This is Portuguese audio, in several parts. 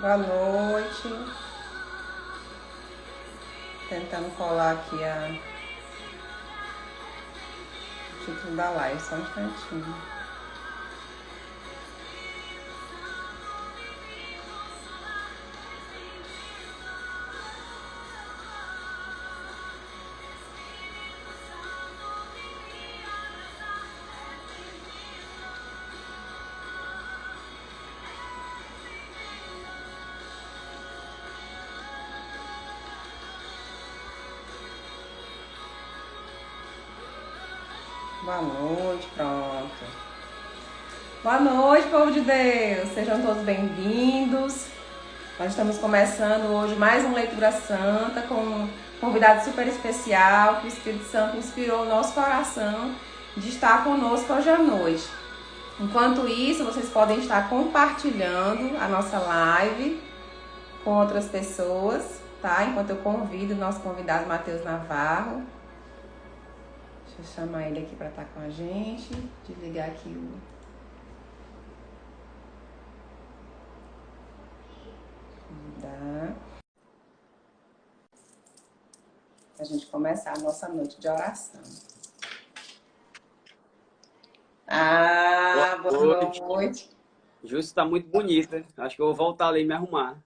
Boa noite. Tentando colar aqui o título da live, só um instantinho. Boa noite, pronto. Boa noite, povo de Deus. Sejam todos bem-vindos. Nós estamos começando hoje mais uma leitura santa com um convidado super especial que o Espírito Santo inspirou o nosso coração de estar conosco hoje à noite. Enquanto isso, vocês podem estar compartilhando a nossa live com outras pessoas, tá? Enquanto eu convido o nosso convidado Matheus Navarro. Deixa eu chamar ele aqui para estar com a gente. Desligar aqui o... Tá. Pra gente começar a nossa noite de oração. Boa noite. Justo, tá muito bonita. Acho que eu vou voltar ali e me arrumar.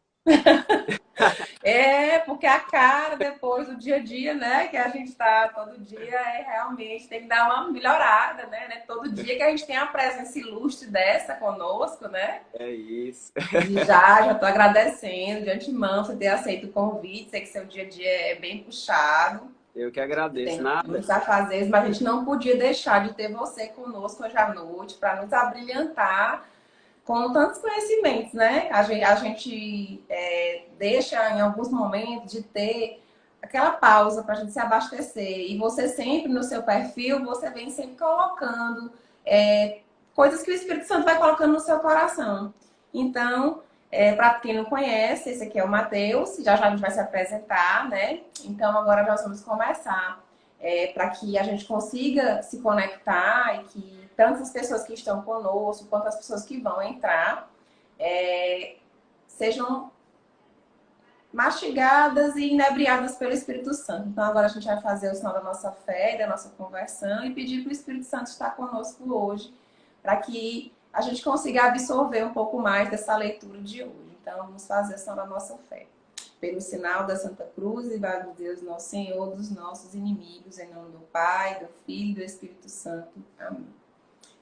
Porque a cara depois do dia a dia, né? Que a gente tá todo dia, realmente tem que dar uma melhorada, né? Todo dia que a gente tem a presença ilustre dessa conosco, né? É isso. E já tô agradecendo de antemão você ter aceito o convite. Sei que seu dia a dia é bem puxado. Eu que agradeço. Tem Nada. muitos afazeres, mas a gente não podia deixar de ter você conosco hoje à noite para nos abrilhantar com tantos conhecimentos, né? A gente deixa em alguns momentos de ter aquela pausa para a gente se abastecer. E você sempre no seu perfil, você vem sempre colocando coisas que o Espírito Santo vai colocando no seu coração. Então, para quem não conhece, esse aqui é o Matheus, já já a gente vai se apresentar, né? Então, agora nós vamos começar para que a gente consiga se conectar e que tantas pessoas que estão conosco, quanto as pessoas que vão entrar, sejam mastigadas e inebriadas pelo Espírito Santo. Então, agora a gente vai fazer o sinal da nossa fé, da nossa conversão e pedir para o Espírito Santo estar conosco hoje, para que a gente consiga absorver um pouco mais dessa leitura de hoje. Então, vamos fazer o sinal da nossa fé. Pelo sinal da Santa Cruz, e vai do Deus nosso Senhor, dos nossos inimigos, em nome do Pai, do Filho e do Espírito Santo. Amém.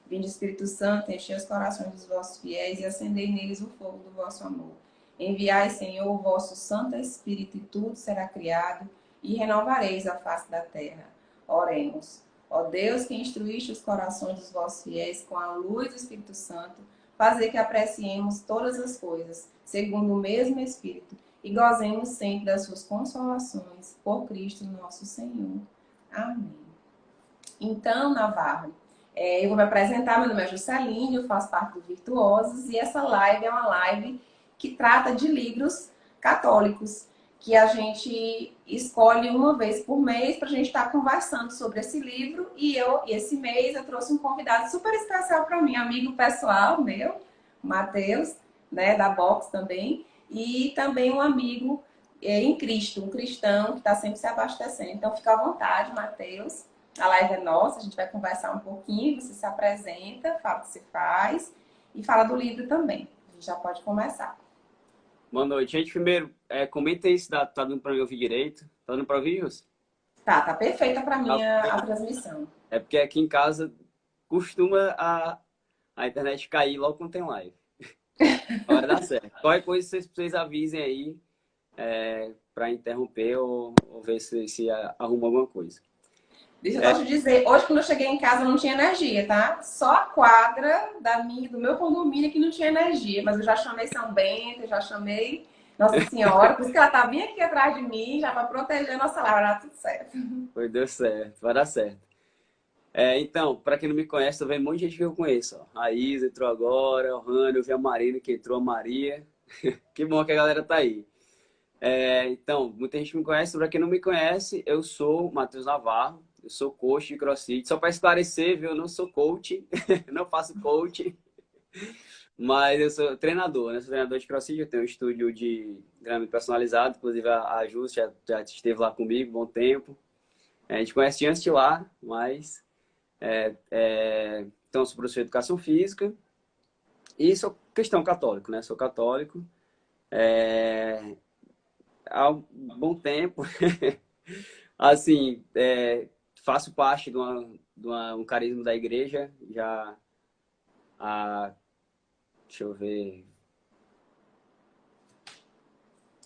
Vinde, Espírito Santo, enchei os corações dos vossos fiéis e acendei neles o fogo do vosso amor. Enviai, Senhor, o vosso Santo Espírito, e tudo será criado, e renovareis a face da terra. Oremos. Ó Deus, que instruíste os corações dos vossos fiéis com a luz do Espírito Santo, fazer que apreciemos todas as coisas, segundo o mesmo Espírito, e gozemos sempre das suas consolações, por Cristo nosso Senhor. Amém. Então, Navarro, eu vou me apresentar, meu nome é Jusceline, eu faço parte do Virtuosos, e essa live é uma live que trata de livros católicos, que a gente escolhe uma vez por mês para a gente estar conversando sobre esse livro, e esse mês eu trouxe um convidado super especial para mim, amigo pessoal meu, Matheus, né, da Box também, e também um amigo em Cristo, um cristão que está sempre se abastecendo. Então, fica à vontade, Matheus. A live é nossa, a gente vai conversar um pouquinho, você se apresenta, fala o que você faz e fala do livro também. A gente já pode começar. Boa noite. Gente, primeiro, comenta aí se tá dando para me ouvir direito. Tá dando para ouvir, Wilson? Tá perfeita para mim a transmissão. É porque aqui em casa costuma a internet cair logo quando tem live. Agora dá certo. Qualquer coisa vocês avisem aí para interromper ou ver se arruma alguma coisa. Deixa eu só te dizer, hoje quando eu cheguei em casa não tinha energia, tá? Só a quadra do meu condomínio que não tinha energia, mas eu já chamei São Bento, eu já chamei Nossa Senhora, por isso que ela tá bem aqui atrás de mim, já para proteger a nossa lar, vai dar tudo certo. Foi, deu certo, vai dar certo. Então, para quem não me conhece, tô vendo um monte de gente que eu conheço. Ó. A Isa entrou agora, o Rani, eu vi a Marina que entrou, a Maria. Que bom que a galera tá aí. Então, muita gente me conhece. Para quem não me conhece, eu sou o Matheus Navarro. Eu sou coach de CrossFit. Só para esclarecer, viu? Eu não sou coach. Não faço coach. Mas eu sou treinador, né? Sou treinador de CrossFit, eu tenho um estúdio de treinamento personalizado, inclusive a Ju já esteve lá comigo um bom tempo. A gente conhece antes de lá, mas então sou professor de educação física e sou cristão católico, né? Sou católico há um bom tempo. Assim, faço parte um carisma da igreja já há, deixa eu ver,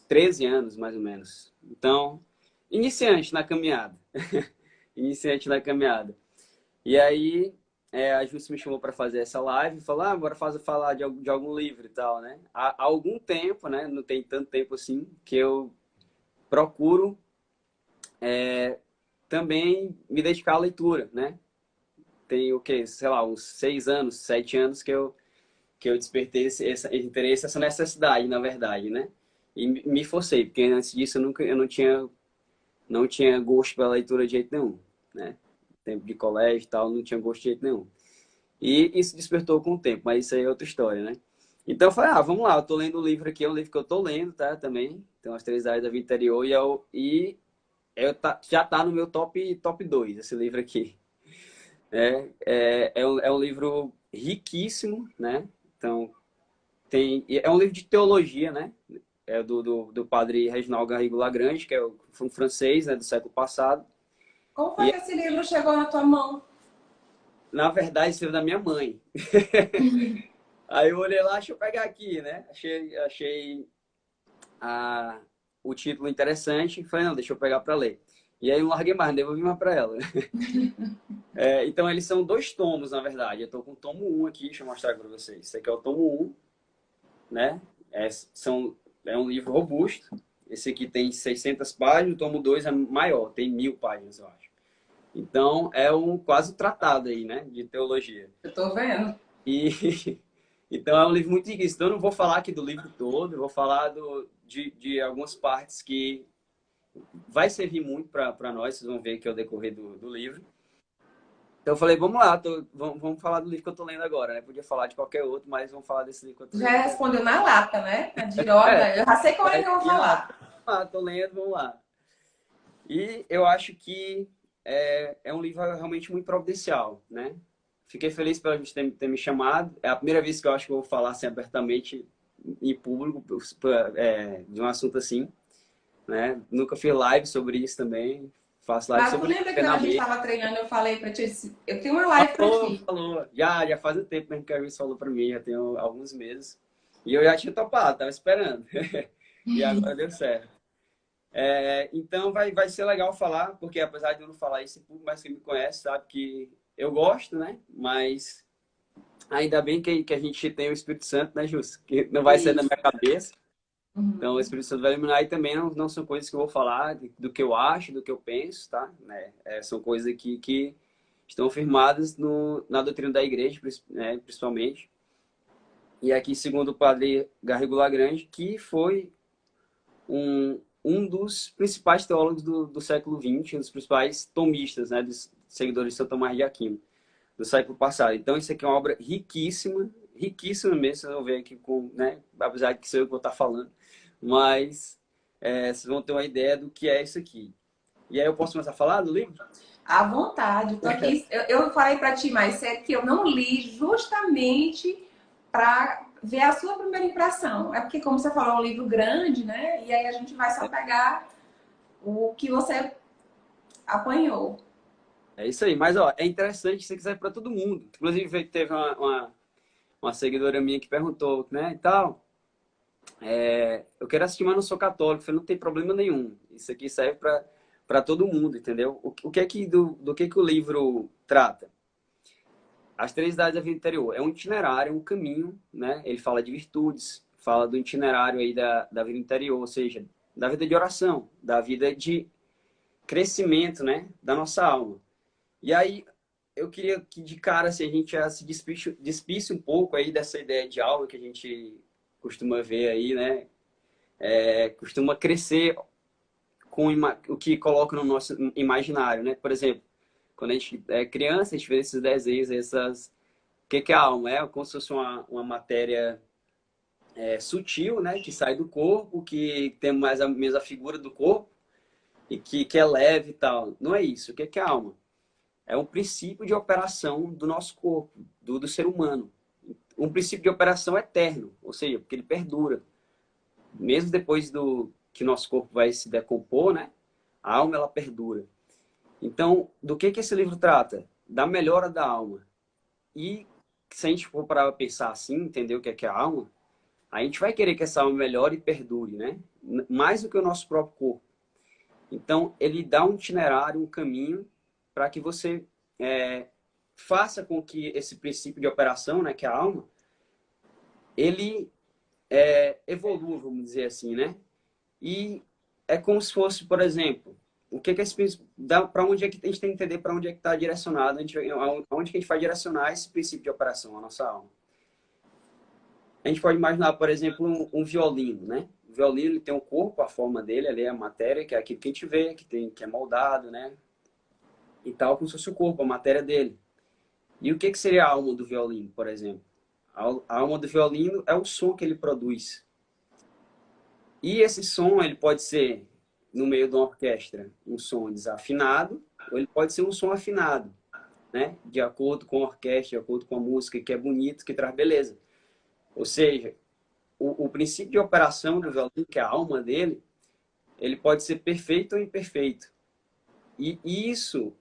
13 anos, mais ou menos. Então, iniciante na caminhada. Iniciante na caminhada. E aí, a Júcia me chamou para fazer essa live e falou, bora falar de algum livro e tal, né? Há algum tempo, né? Não tem tanto tempo assim, que eu procuro também me dedicar à leitura, né? Tem o quê? Sei lá, uns 6 anos, 7 anos que eu despertei esse interesse, essa necessidade, na verdade, né? E me forcei, porque antes disso eu não tinha gosto pela leitura de jeito nenhum, né? Tempo de colégio e tal, não tinha gosto de jeito nenhum. E isso despertou com o tempo, mas isso aí é outra história, né? Então eu falei, vamos lá, eu tô lendo o livro aqui, é um livro que eu tô lendo, tá? Também, tem As Três Áreas da Vida Interior, já tá no meu top 2 esse livro aqui. É um livro riquíssimo, né? Então, é um livro de teologia, né? É do padre Reginald Garrigou Lagrange, que é um francês, né, do século passado. Como foi E, que esse livro chegou na tua mão? na verdade, esse livro é da minha mãe. Aí eu olhei lá, deixa eu pegar aqui, né? Achei o título interessante. Falei, não, deixa eu pegar para ler. E aí eu não larguei mais, não devolvi mais para ela. Então, eles são 2 tomos, na verdade. Eu estou com o tomo 1 aqui, deixa eu mostrar para vocês. Esse aqui é o tomo 1, né? É um livro robusto. Esse aqui tem 600 páginas, o tomo 2 é maior, tem 1000 páginas, eu acho. Então, é quase tratado aí, né? De teologia. Eu tô vendo. E então é um livro muito rico. Então eu não vou falar aqui do livro todo, eu vou falar de algumas partes que vai servir muito para nós, vocês vão ver aqui ao decorrer do livro. Então eu falei, vamos lá, vamos falar do livro que eu tô lendo agora, né? Podia falar de qualquer outro, mas vamos falar desse livro que eu tô Já lendo. respondeu na lata, né? A Diroga, eu já sei qual é que eu vou falar. Tô lendo, vamos lá. E eu acho que é um livro realmente muito providencial, né? Fiquei feliz pela gente ter me chamado. É a primeira vez que eu acho que eu vou falar assim, abertamente em público de um assunto assim, né? Nunca fiz live sobre isso também. Faço live Mas tu sobre lembra que quando a gente treinamento. estava treinando, eu falei pra ti, eu tenho uma live pra ti. Falou. Já faz um tempo mesmo que a Luiz falou para mim, já tem alguns meses. E eu já tinha topado, tava esperando. E agora deu certo. Então vai ser legal falar, porque apesar de eu não falar isso, o público mais que me conhece sabe que eu gosto, né? Mas ainda bem que a gente tem o Espírito Santo, né, Jus? Que não vai ser da Isso. minha cabeça. Então o Uhum. Espírito Santo vai iluminar e também não são coisas que eu vou falar do que eu acho, do que eu penso, tá? Né? São coisas que estão firmadas na doutrina da igreja, né, principalmente. E aqui, segundo o padre Garrigou Lagrange, que foi um dos principais teólogos do século XX, um dos principais tomistas, né, dos seguidores de São Tomás de Aquino, do século passado. Então, isso aqui é uma obra riquíssima, riquíssima mesmo, vocês vão ver aqui, né, apesar de que sou eu que vou estar falando, mas vocês vão ter uma ideia do que é isso aqui. E aí eu posso começar a falar do livro? À vontade. Tô aqui, eu falei pra ti mais cedo que eu não li justamente para ver a sua primeira impressão. É porque, como você falou, é um livro grande, né? E aí a gente vai só pegar o que você apanhou. É isso aí, mas ó, é interessante se você quiser para todo mundo. Inclusive, teve uma seguidora minha que perguntou, né, e tal, eu quero assistir, mas não sou católico. Eu falei, não tem problema nenhum. Isso aqui serve para todo mundo, entendeu? O que é do que o livro trata? As Três Idades da Vida Interior. É um itinerário, um caminho, né? Ele fala de virtudes, fala do itinerário aí da vida interior, ou seja, da vida de oração, da vida de crescimento, né? Da nossa alma. E aí, eu queria que de cara assim, a gente já se despisse um pouco aí dessa ideia de alma que a gente costuma ver aí, né? Costuma crescer com o que coloca no nosso imaginário, né? Por exemplo, quando a gente é criança, a gente vê esses desenhos, que é a alma? É como se fosse uma matéria sutil, né? Que sai do corpo, que tem mais a mesma figura do corpo e que é leve e tal. Não é isso. O que é a alma? É um princípio de operação do nosso corpo, do ser humano. Um princípio de operação eterno, ou seja, porque ele perdura. Mesmo depois do que nosso corpo vai se decompor, né? A alma, ela perdura. Então, do que esse livro trata? Da melhora da alma. E se a gente for parar para pensar assim, entender o que é a alma, a gente vai querer que essa alma melhore e perdure, né? Mais do que o nosso próprio corpo. Então, ele dá um itinerário, um caminho para que você faça com que esse princípio de operação, né, que é a alma, ele evolua, vamos dizer assim, né? E é como se fosse, por exemplo, o que esse para onde é que a gente tem que entender para onde é que está direcionado, aonde que a gente vai direcionar esse princípio de operação, a nossa alma. A gente pode imaginar, por exemplo, um violino, né? O violino ele tem um corpo, a forma dele, ali é a matéria, que é aquilo que a gente vê, que é moldado, né? E tal, como se fosse o corpo, a matéria dele. E o que seria a alma do violino, por exemplo? A alma do violino é o som que ele produz. E esse som, ele pode ser, no meio de uma orquestra, um som desafinado, ou ele pode ser um som afinado, né? De acordo com a orquestra, de acordo com a música, que é bonito, que traz beleza. Ou seja, o princípio de operação do violino, que é a alma dele, ele pode ser perfeito ou imperfeito. E isso,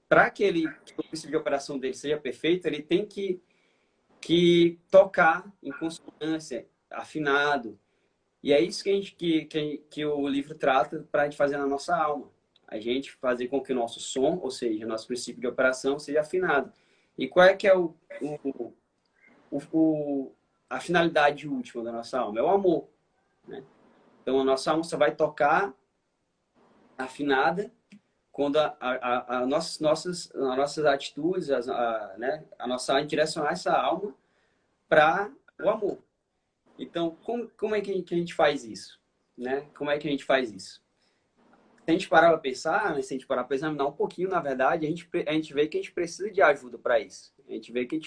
para que o princípio de operação dele seja perfeito, ele tem que tocar em consonância, afinado. E é isso que o livro trata para a gente fazer na nossa alma. A gente fazer com que o nosso som, ou seja, nosso princípio de operação, seja afinado. E qual é que é a finalidade última da nossa alma? É o amor, né? Então, a nossa alma só vai tocar afinada quando as nossas atitudes, né? A nossa alma direcionar essa alma para o amor. Então, como é que a gente faz isso? Né? Como é que a gente faz isso? Se a gente parar para pensar, né? Se a gente parar para examinar um pouquinho, na verdade, a gente vê que a gente precisa de ajuda para isso. A gente vê que a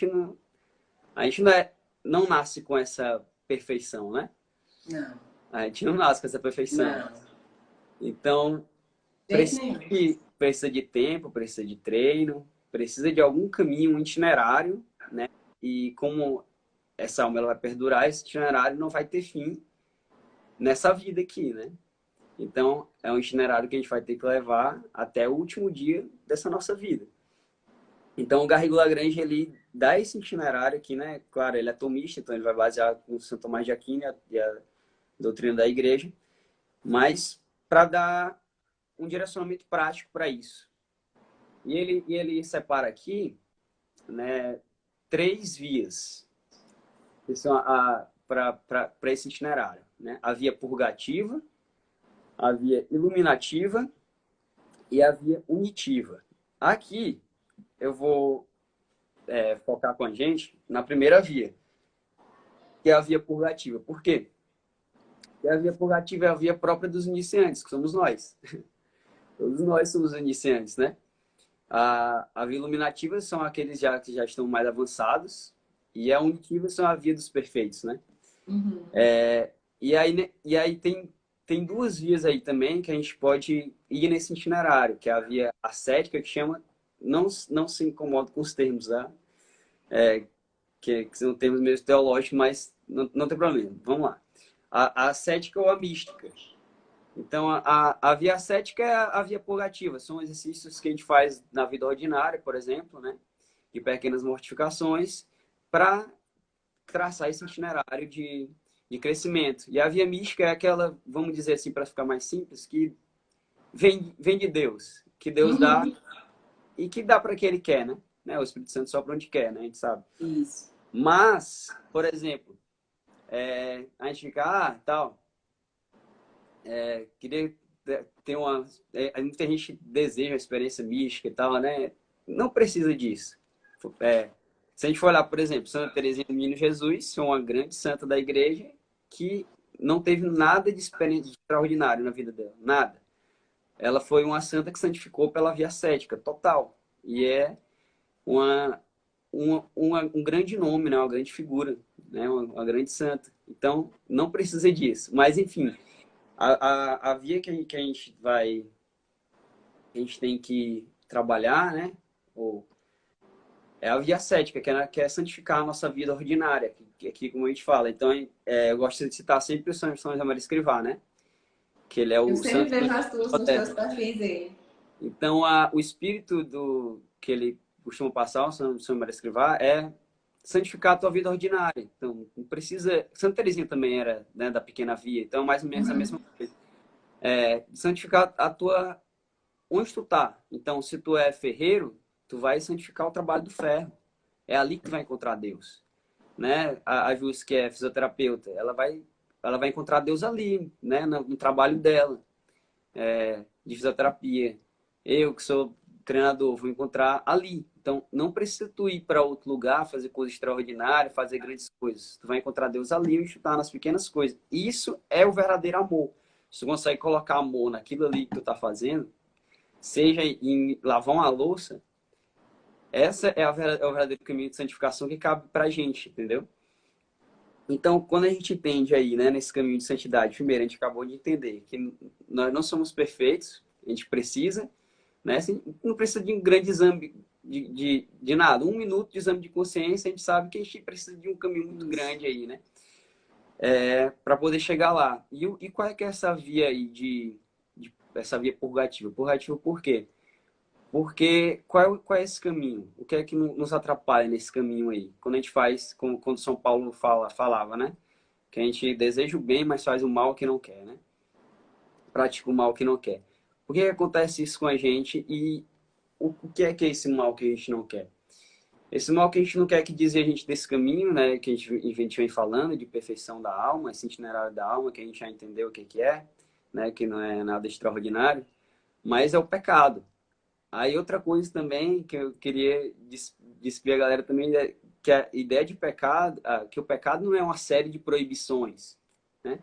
gente não nasce com essa perfeição, né? Não. A gente não nasce com essa perfeição. Não. Então, precisa de tempo, precisa de treino, precisa de algum caminho, um itinerário, né? E como essa alma ela vai perdurar, esse itinerário não vai ter fim nessa vida aqui, né? Então, é um itinerário que a gente vai ter que levar até o último dia dessa nossa vida. Então, o Garrigou Lagrange, ele dá esse itinerário aqui, né? Claro, ele é tomista, então ele vai basear com São Tomás de Aquino e a doutrina da igreja, mas para dar um direcionamento prático para isso. E ele separa aqui, né, 3 vias que são para esse itinerário, né? A via purgativa, a via iluminativa e a via unitiva. Aqui eu vou focar com a gente na primeira via, que é a via purgativa. Por quê? Porque a via purgativa é a via própria dos iniciantes, que somos nós. Todos nós somos iniciantes, né? A via iluminativa são aqueles que já estão mais avançados e a unitiva são a via dos perfeitos, né? Uhum. E aí tem 2 vias aí também que a gente pode ir nesse itinerário, que é a via ascética, que chama, não se incomoda com os termos, tá? Que são termos meio teológicos, mas não tem problema. Vamos lá. A ascética ou a mística. Então, a via ascética é a via purgativa. São exercícios que a gente faz na vida ordinária, por exemplo, né? De pequenas mortificações, para traçar esse itinerário de crescimento. E a via mística é aquela, vamos dizer assim, para ficar mais simples, que vem de Deus. Que Deus dá e que dá para quem Ele quer, né? O Espírito Santo só para onde quer, né? A gente sabe. Isso. Mas, por exemplo, a gente fica, tal... queria ter muita gente deseja uma experiência mística e tal, né? Não precisa disso. Se a gente for olhar, por exemplo, Santa Teresinha do Menino Jesus, foi uma grande santa da igreja que não teve nada de experiência extraordinário na vida dela, nada. Ela foi uma santa que santificou pela via ascética, total. E é uma um grande nome, né? Uma grande figura, né? Uma grande santa. Então, não precisa disso. Mas, enfim, a via que a gente vai, a gente tem que trabalhar, né? Ou é a via cética, que é santificar a nossa vida ordinária, que aqui como a gente fala. Então, eu gosto de citar sempre o São José Maria Escrivá, né? Que ele é Eu o sempre santo vejo do nos teus moderno. perfis dele. Então, o espírito que ele costuma passar, o São Maria Escrivá, é santificar a tua vida ordinária. Então, não precisa... Santa Teresinha também era, né, da pequena via, então mais ou menos a mesma coisa. Santificar a tua... Onde tu tá. Então, se tu é ferreiro, tu vai santificar o trabalho do ferro. É ali que tu vai encontrar Deus, né? A Jus, que é fisioterapeuta, ela vai encontrar Deus ali, né? No trabalho dela, de fisioterapia. Eu, que sou treinador, vou encontrar ali. Então, não precisa tu ir para outro lugar, fazer coisas extraordinárias, fazer grandes coisas. Tu vai encontrar Deus ali e chutar nas pequenas coisas. Isso é o verdadeiro amor. Se tu consegue colocar amor naquilo ali que tu tá fazendo, seja em lavar uma louça, essa é o verdadeiro caminho de santificação que cabe pra gente, entendeu? Então, quando a gente entende aí, né, nesse caminho de santidade, primeiro, a gente acabou de entender que nós não somos perfeitos, a gente precisa, né, assim, não precisa de um grande exame de nada. 1 minuto de exame de consciência, a gente sabe que a gente precisa de um caminho muito grande aí, né, para poder chegar lá. E qual é que é essa via aí essa via purgativa? Purgativa por quê? Porque qual é esse caminho? O que é que nos atrapalha nesse caminho aí? Quando a gente faz, quando São Paulo falava, né? Que a gente deseja o bem, mas faz o mal que não quer, né? Pratica o mal que não quer. Por que acontece isso com a gente e o que é esse mal que a gente não quer? Esse mal que a gente não quer que desvie a gente desse caminho, né? Que a gente vem falando de perfeição da alma, esse itinerário da alma, que a gente já entendeu o que é, né? Que não é nada extraordinário, mas é o pecado. Aí outra coisa também que eu queria despir a galera também é que a ideia de pecado, que o pecado não é uma série de proibições, né?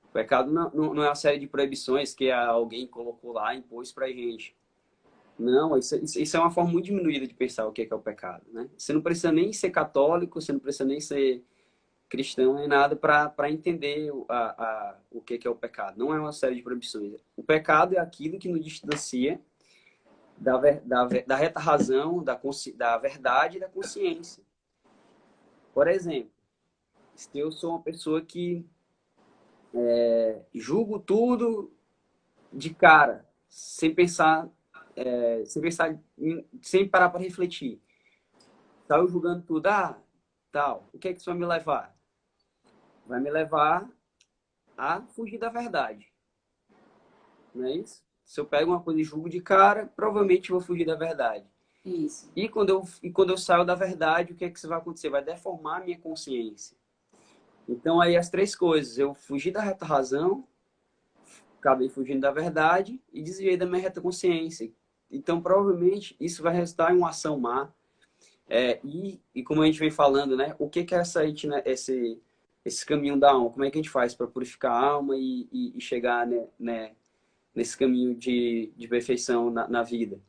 O pecado não é uma série de proibições que alguém colocou lá e impôs pra gente. Não, isso é uma forma muito diminuída de pensar o que é o pecado, né? Você não precisa nem ser católico, você não precisa nem ser cristão nem nada para entender o que é o pecado. Não é uma série de proibições. O pecado é aquilo que nos distancia da reta razão, da verdade e da consciência. Por exemplo, se eu sou uma pessoa que julgo tudo de cara, sem parar para refletir. Saiu julgando tudo, tal, o que é que isso vai me levar? Vai me levar a fugir da verdade, não é isso? Se eu pego uma coisa e julgo de cara, provavelmente eu vou fugir da verdade. Isso. E quando eu saio da verdade, o que é que vai acontecer? Vai deformar a minha consciência. Então, aí as três coisas. Eu fugi da reta razão, acabei fugindo da verdade e desviei da minha reta consciência. Então, provavelmente, isso vai resultar em uma ação má. E como a gente vem falando, né? O que é esse caminho da alma? Como é que a gente faz para purificar a alma e chegar, né, nesse caminho de perfeição na vida?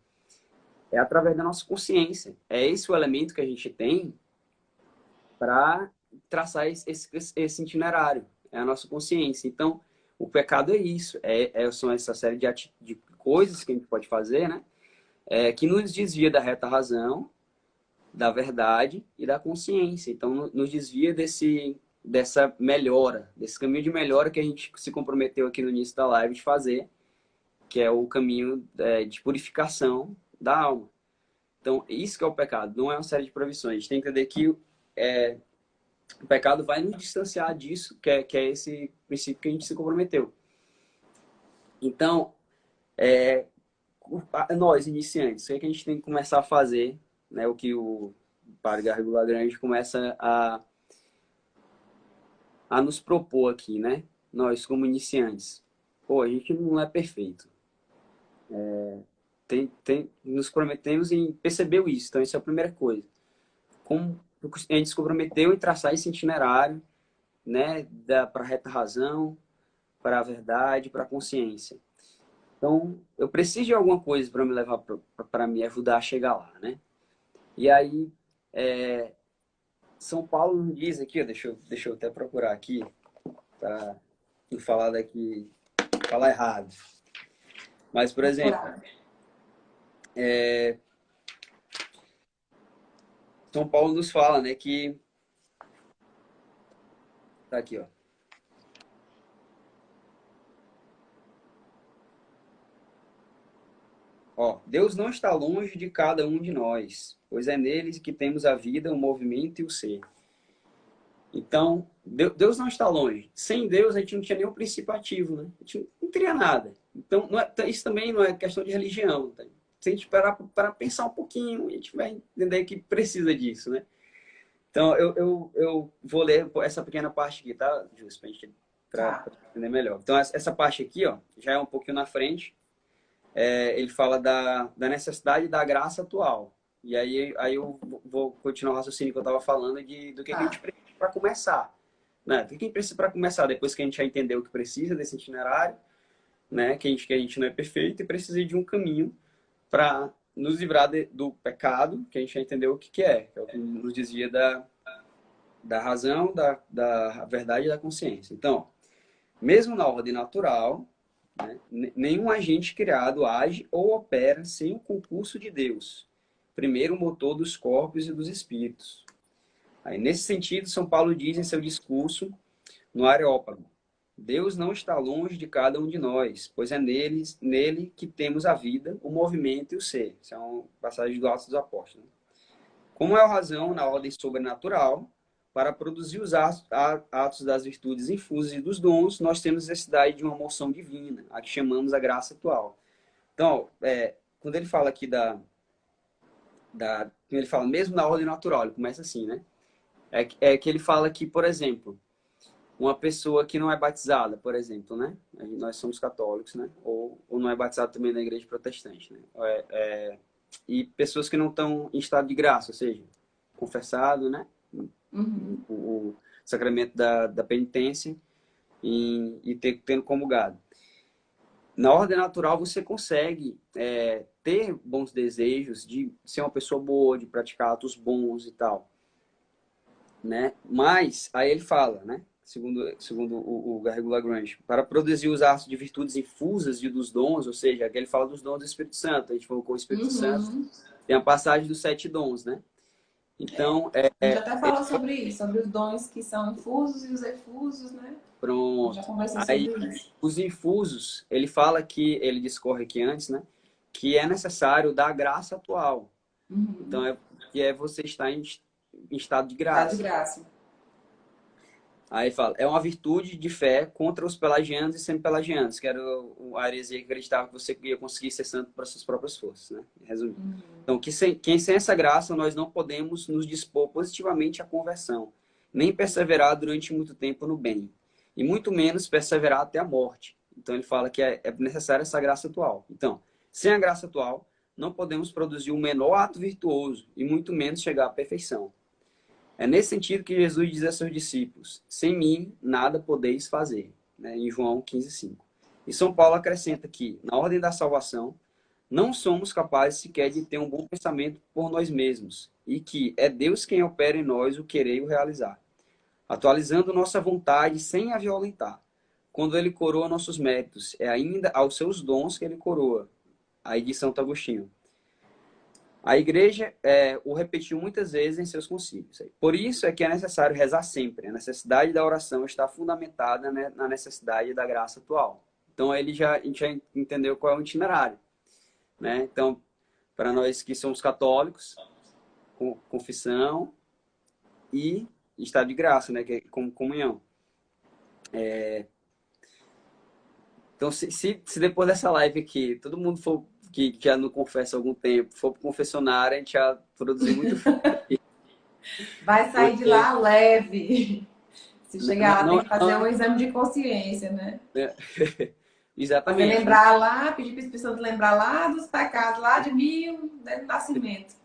É através da nossa consciência. É esse o elemento que a gente tem para traçar esse itinerário. É a nossa consciência. Então, o pecado é isso. São essa série de coisas que a gente pode fazer, né? Que nos desvia da reta razão, da verdade e da consciência. Então, nos desvia dessa melhora, desse caminho de melhora que a gente se comprometeu aqui no início da live de fazer, que é o caminho de purificação da alma. Então, isso que é o pecado, não é uma série de proibições. A gente tem que entender que o pecado vai nos distanciar disso, que é esse princípio que a gente se comprometeu. Então, nós, iniciantes, o que a gente tem que começar a fazer, né? O que o Padre Garrigou Lagrange começa a nos propor aqui, né? Nós, como iniciantes. Pô, a gente não é perfeito. Nos prometemos e percebeu isso. Então, essa é a primeira coisa. Como a gente se comprometeu em traçar esse itinerário, né? Para a reta razão, para a verdade, para a consciência. Então, eu preciso de alguma coisa para me levar, para me ajudar a chegar lá, né? E aí, São Paulo nos diz aqui, ó, deixa eu até procurar aqui, para não falar daqui, falar errado. Mas, por exemplo, São Paulo nos fala, né, que... Tá aqui, ó. Ó, Deus não está longe de cada um de nós, pois é neles que temos a vida, o movimento e o ser. Então, Deus não está longe. Sem Deus, a gente não tinha nenhum princípio ativo, né? A gente não teria nada. Então, isso também não é questão de religião. Tá? Se a gente parar para pensar um pouquinho, a gente vai entender que precisa disso, né? Então, eu vou ler essa pequena parte aqui, tá, Jus? Para entender melhor. Então, essa parte aqui, ó, já é um pouquinho na frente. Ele fala da necessidade da graça atual. E aí eu vou continuar o raciocínio que eu estava falando do que a gente precisa para começar. Né? Do que a gente precisa para começar, depois que a gente já entendeu o que precisa desse itinerário, né? Que a gente não é perfeito e precisa de um caminho para nos livrar do pecado, que a gente já entendeu o que é o que nos dizia da razão, da verdade e da consciência. Então, mesmo na ordem natural, né, nenhum agente criado age ou opera sem o concurso de Deus, primeiro motor dos corpos e dos espíritos. Aí, nesse sentido, São Paulo diz em seu discurso no Areópago: Deus não está longe de cada um de nós, pois é nele que temos a vida, o movimento e o ser. Isso é uma passagem do Atos dos Apóstolos. Como é a razão na ordem sobrenatural, para produzir os atos das virtudes infusas e dos dons, nós temos necessidade de uma moção divina, a que chamamos a graça atual. Então, quando ele fala aqui ele fala mesmo na ordem natural, ele começa assim, né? Que ele fala que, por exemplo, uma pessoa que não é batizada, por exemplo, né? Nós somos católicos, né? Ou não é batizado também na igreja protestante, né? E pessoas que não estão em estado de graça, ou seja, confessado, né? O sacramento da penitência e tendo comulgado. Na ordem natural, você consegue ter bons desejos de ser uma pessoa boa, de praticar atos bons e tal. Né? Mas, aí ele fala, né? Segundo o Garrigou Lagrange, para produzir os atos de virtudes infusas e dos dons, ou seja, aqui ele fala dos dons do Espírito Santo, a gente colocou o Espírito Santo, tem a passagem dos 7 dons, né? Então, a gente até falou sobre isso, sobre os dons que são infusos e os efusos, né? Pronto. Já conversou Aí, sobre isso. os infusos, ele fala que, ele discorre aqui antes, né? Que é necessário da graça atual. Então, que você estar em estado de graça. Estado de graça. Aí fala, é uma virtude de fé contra os pelagianos e semi-pelagianos, que era a heresia que acreditava que você ia conseguir ser santo por suas próprias forças, né? Resumindo. Então, quem sem essa graça, nós não podemos nos dispor positivamente à conversão, nem perseverar durante muito tempo no bem, e muito menos perseverar até a morte. Então, ele fala que é necessária essa graça atual. Então, sem a graça atual, não podemos produzir o menor ato virtuoso, e muito menos chegar à perfeição. É nesse sentido que Jesus diz a seus discípulos: sem mim nada podeis fazer, né? Em João 15:5. E São Paulo acrescenta que, na ordem da salvação, não somos capazes sequer de ter um bom pensamento por nós mesmos, e que é Deus quem opera em nós o querer e o realizar, atualizando nossa vontade sem a violentar. Quando ele coroa nossos méritos, é ainda aos seus dons que ele coroa. Aí de Santo Agostinho. A igreja o repetiu muitas vezes em seus concílios. Por isso é que é necessário rezar sempre. A necessidade da oração está fundamentada, né, na necessidade da graça atual. Então, a gente já entendeu qual é o itinerário. Né? Então, para nós que somos católicos, confissão e estado de graça, né, que é comunhão. Então, se depois dessa live aqui, todo mundo for que já não confessa há algum tempo, for pro confessionário, a gente já produziu muito aqui. Vai sair de lá leve. Se chegar lá, tem que fazer um exame de consciência, né? Exatamente. Fazer lembrar lá, pedir para as pessoas lembrar lá dos pecados, lá de 1000, do nascimento.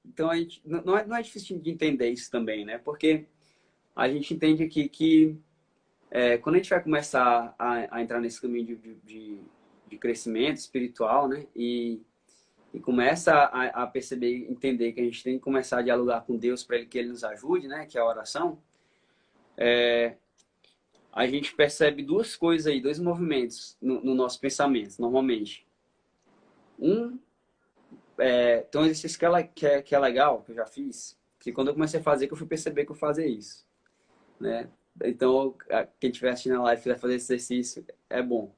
Então, não é difícil de entender isso também, né? Porque a gente entende aqui que quando a gente vai começar a entrar nesse caminho de crescimento espiritual, né? E e começa a perceber, entender que a gente tem que começar a dialogar com Deus para que Ele nos ajude, né? Que é a oração. A gente percebe duas coisas aí, dois movimentos no nosso pensamento, normalmente. Um, tem um exercício que é legal, que eu já fiz, que quando eu comecei a fazer, que eu fui perceber que eu fazia isso, né? Então, quem estiver assistindo a live e quiser fazer esse exercício, é bom.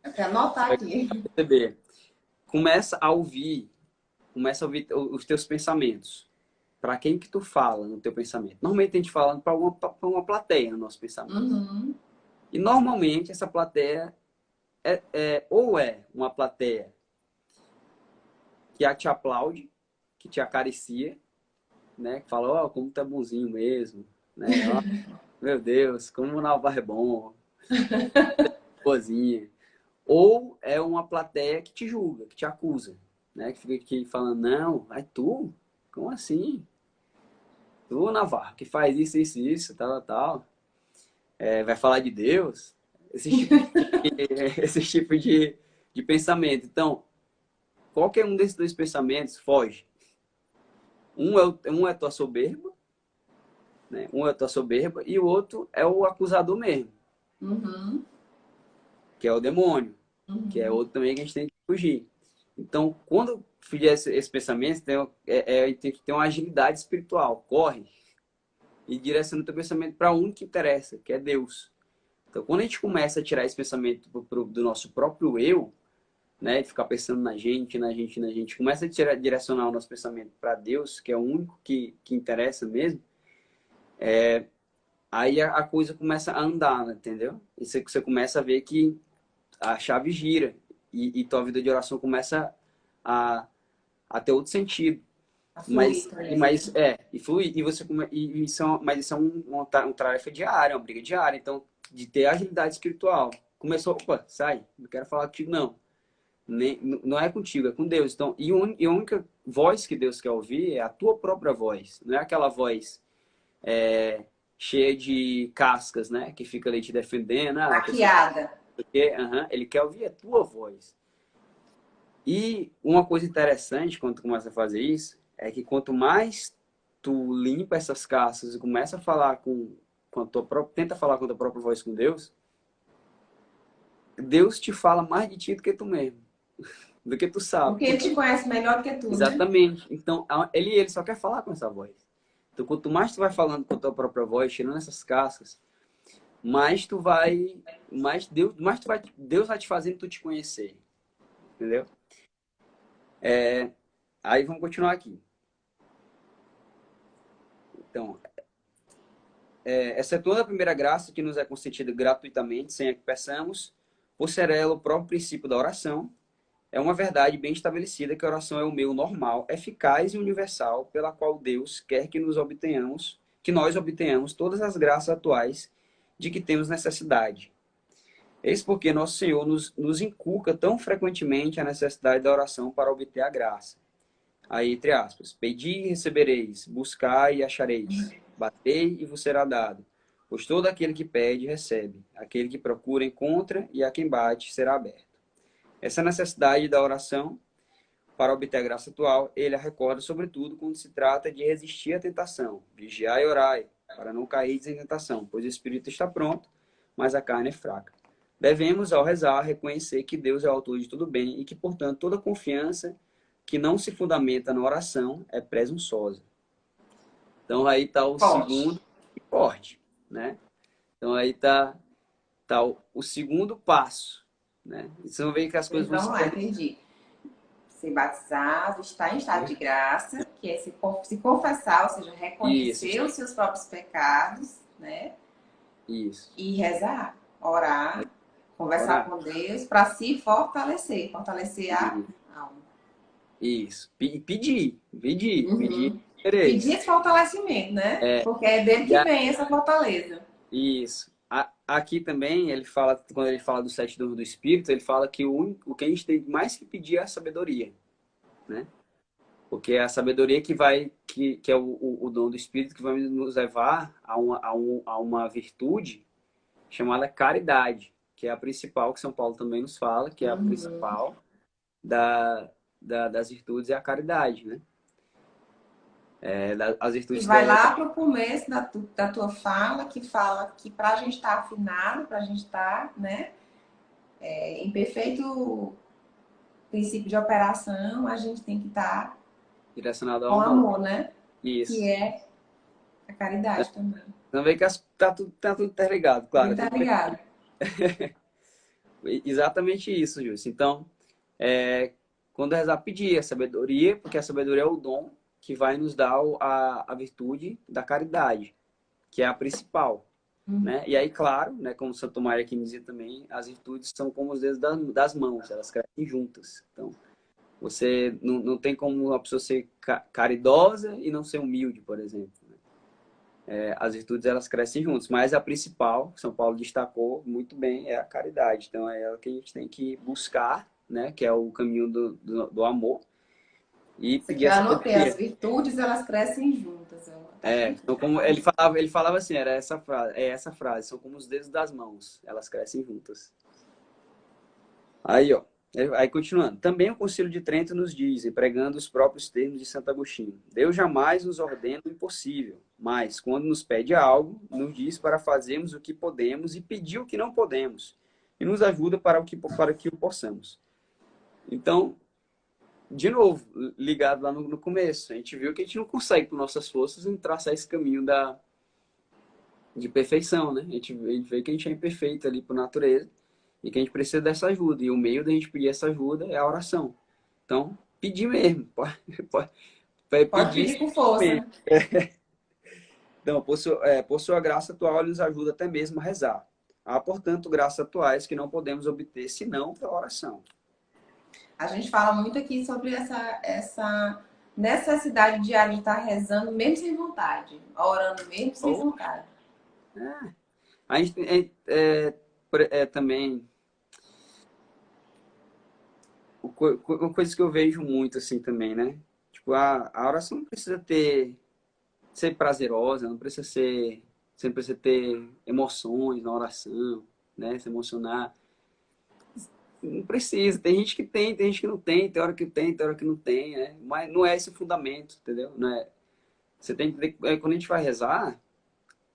Eu quero anotar aqui. Perceber. Começa a ouvir os teus pensamentos. Para quem que tu fala no teu pensamento? Normalmente a gente fala para uma plateia no nosso pensamento. Uhum. E normalmente essa plateia ou é uma plateia que te aplaude, que te acaricia, né? Que fala, ó, como tu é bonzinho mesmo, né? Ó, meu Deus, como o Navarro é bom, boazinha. Ou é uma plateia que te julga, que te acusa, né? Que fica aqui falando, não, vai tu? Como assim? Tu, Navarro, que faz isso, isso, isso, tal, tal. Vai falar de Deus? Esse tipo de pensamento. Então, qualquer um desses dois pensamentos foge. Um é tua soberba, né? Um é tua soberba e o outro é o acusador mesmo, Uhum. que é o demônio, que é Uhum. outro também que a gente tem que fugir. Então, quando fizer esse pensamento, tem que ter uma agilidade espiritual. Corre e direciona o teu pensamento para um que interessa, que é Deus. Então, quando a gente começa a tirar esse pensamento do nosso próprio eu, né, de ficar pensando na gente, na gente, na gente, começa a direcionar o nosso pensamento para Deus, que é o único que interessa mesmo, aí a coisa começa a andar, né, entendeu? E você começa a ver que a chave gira e tua vida de oração começa a, a ter outro sentido. A fluir Mas, também, né? mas e fluir, e você mas isso é uma tarefa diária, uma briga diária, então, de ter agilidade espiritual. Começou, opa, sai, não quero falar contigo, não. Não é contigo, é com Deus. Então, e a única voz que Deus quer ouvir é a tua própria voz. Não é aquela voz cheia de cascas, né? Que fica ali te defendendo. Ah, a pessoa... Maquiada. Ele quer ouvir a tua voz. E uma coisa interessante quando tu começa a fazer isso é que quanto mais tu limpa essas cascas e começa a falar com a tua própria, tenta falar com a tua própria voz com Deus, Deus te fala mais de ti do que tu mesmo, do que tu sabe. Porque ele te conhece melhor do que tu, né? Exatamente. Então, ele só quer falar com essa voz. Então, quanto mais tu vai falando com a tua própria voz, tirando essas cascas, mais tu vai, Deus vai te fazendo tu te conhecer, entendeu? Aí vamos continuar aqui. Então, excetuando a primeira graça que nos é concedida gratuitamente, sem a que peçamos, por ser ela o próprio princípio da oração, é uma verdade bem estabelecida que a oração é o meio normal, eficaz e universal pela qual Deus quer que nós obtenhamos todas as graças atuais de que temos necessidade. Eis porque nosso Senhor nos inculca tão frequentemente a necessidade da oração para obter a graça. Aí, entre aspas, pedi e recebereis, buscai e achareis, batei e vos será dado. Pois todo aquele que pede, recebe. Aquele que procura, encontra, e a quem bate, será aberto. Essa necessidade da oração para obter a graça atual, ele a recorda sobretudo quando se trata de resistir à tentação. Vigiai e orai, para não cair em tentação, pois o espírito está pronto, mas a carne é fraca. Devemos, ao rezar, reconhecer que Deus é o autor de tudo bem e que, portanto, toda confiança que não se fundamenta na oração é presunçosa. Então, aí está o segundo corte, né? Então, aí está o segundo passo, né? E você vai ver que as coisas vão Vamos lá, entendi. Ser batizado, estar em estado de graça, que é se confessar, ou seja, reconhecer os seus próprios pecados, né? Isso. E rezar, orar, conversar com Deus para se fortalecer a alma. Isso. Pedir. Pedir Pedir esse fortalecimento, né? Porque é dele que vem essa fortaleza. Isso. Aqui também, quando ele fala dos 7 dons do Espírito, ele fala que o que a gente tem mais que pedir é a sabedoria, né? Porque é a sabedoria que é o dom do Espírito que vai nos levar a uma virtude chamada caridade, que é a principal, que São Paulo também nos fala, que é a principal das virtudes é a caridade, né? As E virtudes vai teológicas. lá para o começo da tua fala, que fala que para a gente estar afinado, para a gente estar, né, em perfeito princípio de operação, a gente tem que estar Direcionado ao com amor. amor, né? Que Isso. é a caridade também. Então vê que tá tudo interligado, Tudo claro. interligado. Exatamente isso, Júlio. Então, quando rezar, pedir a sabedoria, porque a sabedoria é o dom que vai nos dar a virtude da caridade, que é a principal. Né? E aí, claro, né, como Santo Mário aqui dizia também, as virtudes são como os dedos das mãos, elas crescem juntas. Então, você não tem como uma pessoa ser caridosa e não ser humilde, por exemplo. As virtudes elas crescem juntas, mas a principal, São Paulo destacou muito bem, é a caridade. Então é ela que a gente tem que buscar, né? Que é o caminho do amor e Isso aqui pedir eu a anotei, as sabedoria. virtudes elas crescem juntas. Tá aqui. Então como ele falava assim, era essa frase, são como os dedos das mãos, elas crescem juntas. Aí, ó. Aí, continuando. Também o Concílio de Trento nos diz, empregando os próprios termos de Santo Agostinho: Deus jamais nos ordena o impossível, mas, quando nos pede algo, nos diz para fazermos o que podemos e pedir o que não podemos, e nos ajuda para que o possamos. Então, de novo, ligado lá no começo, a gente viu que a gente não consegue, por nossas forças, traçar esse caminho de perfeição, né? A gente vê que a gente é imperfeito ali por natureza e que a gente precisa dessa ajuda. E o meio da gente pedir essa ajuda é a oração. Então, pedir mesmo. Pode Pode pedir pedir com força. mesmo. Então, por sua graça atual, ele nos ajuda até mesmo a rezar. Há, portanto, graças atuais que não podemos obter senão pela oração. A gente fala muito aqui sobre essa necessidade diária de estar rezando mesmo sem vontade, orando mesmo sem Ou, vontade. a gente também uma coisa que eu vejo muito assim também, né? Tipo, a oração não precisa ser prazerosa, você não precisa ter emoções na oração, né? Se emocionar. Não precisa. Tem gente que tem gente que não tem hora que tem hora que não tem, né? Mas não é esse o fundamento, entendeu? Não é, você tem que ter, quando a gente vai rezar,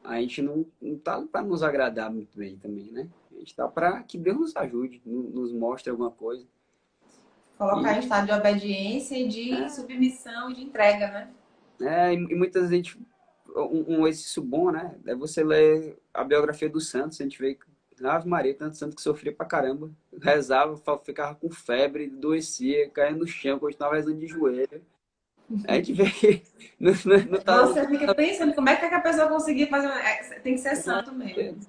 a gente não tá para nos agradar muito bem também, né? A gente tá para que Deus nos ajude, nos mostre alguma coisa. Colocar E, em estado de obediência e de é, submissão e de entrega, né? e muitas vezes um exercício bom, né? É você ler a biografia dos santos, a gente vê que Ave Maria, tanto santo que sofria pra caramba, rezava, ficava com febre, adoecia, caía no chão, continuava rezando de joelho. A gente vê que não tá. Você fica pensando como é que a pessoa conseguir fazer. Tem que ser santo mesmo.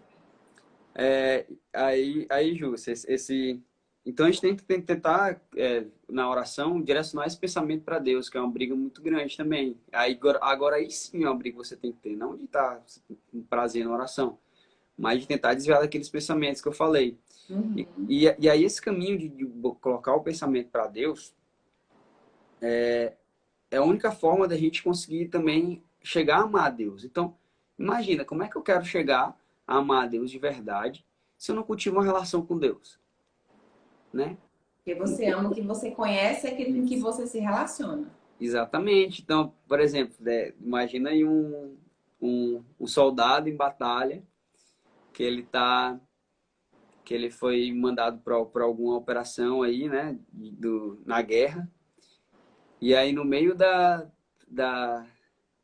Aí, Ju, então a gente tem que tentar, na oração, direcionar esse pensamento para Deus, que é uma briga muito grande também. Agora aí sim é uma briga que você tem que ter, não de estar com prazer na oração, mas de tentar desviar daqueles pensamentos que eu falei. Uhum. E aí esse caminho de colocar o pensamento para Deus é a única forma da gente conseguir também chegar a amar a Deus. Então, imagina, como é que eu quero chegar a amar a Deus de verdade se eu não cultivo uma relação com Deus, né? Porque você ama o que você conhece e aquele com que você se relaciona. Exatamente. Então, por exemplo, imagina aí um soldado em batalha que que ele foi mandado para alguma operação aí, né, na guerra. E aí no meio da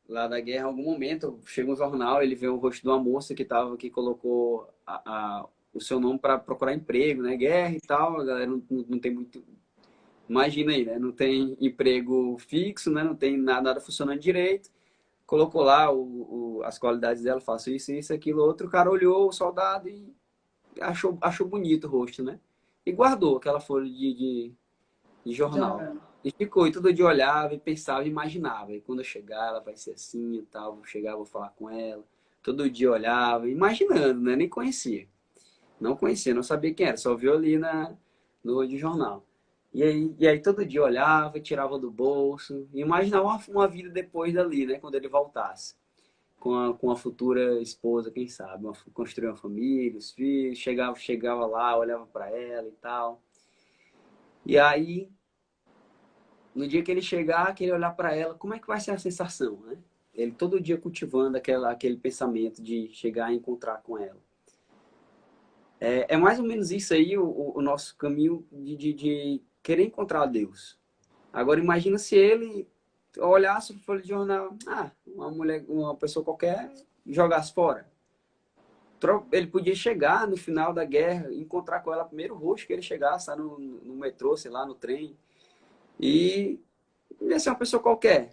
lá da guerra, em algum momento, chega um jornal, ele vê o rosto de uma moça que colocou o seu nome para procurar emprego, né, guerra e tal. A galera não tem muito. Imagina aí, né? Não tem emprego fixo, né? Não tem nada funcionando direito. Colocou lá as qualidades dela, faço isso, aquilo, outro. O cara olhou o soldado e achou bonito o rosto, né? E guardou aquela folha de jornal. Jogando. E ficou, e todo dia olhava e pensava, imaginava. E quando eu chegar, ela vai ser assim e tal. Vou chegar, vou falar com ela. Todo dia olhava, imaginando, né? Nem conhecia. Não conhecia, não sabia quem era, só viu ali no de jornal. E aí todo dia olhava, tirava do bolso, e imaginava uma vida depois dali, né? Quando ele voltasse. Com a futura esposa, quem sabe, construir uma família, os filhos, chegava lá, olhava para ela e tal. E aí no dia que ele chegar, que ele olhar para ela, como é que vai ser a sensação, né? Ele todo dia cultivando aquele pensamento de chegar e encontrar com ela. É mais ou menos isso aí o nosso caminho de querer encontrar Deus. Agora imagina se ele olhasse para folha de jornal, uma mulher, uma pessoa qualquer, jogasse fora. Ele podia chegar no final da guerra, encontrar com ela primeiro rosto que ele chegasse lá no metrô, sei lá, no trem. E ia ser uma pessoa qualquer.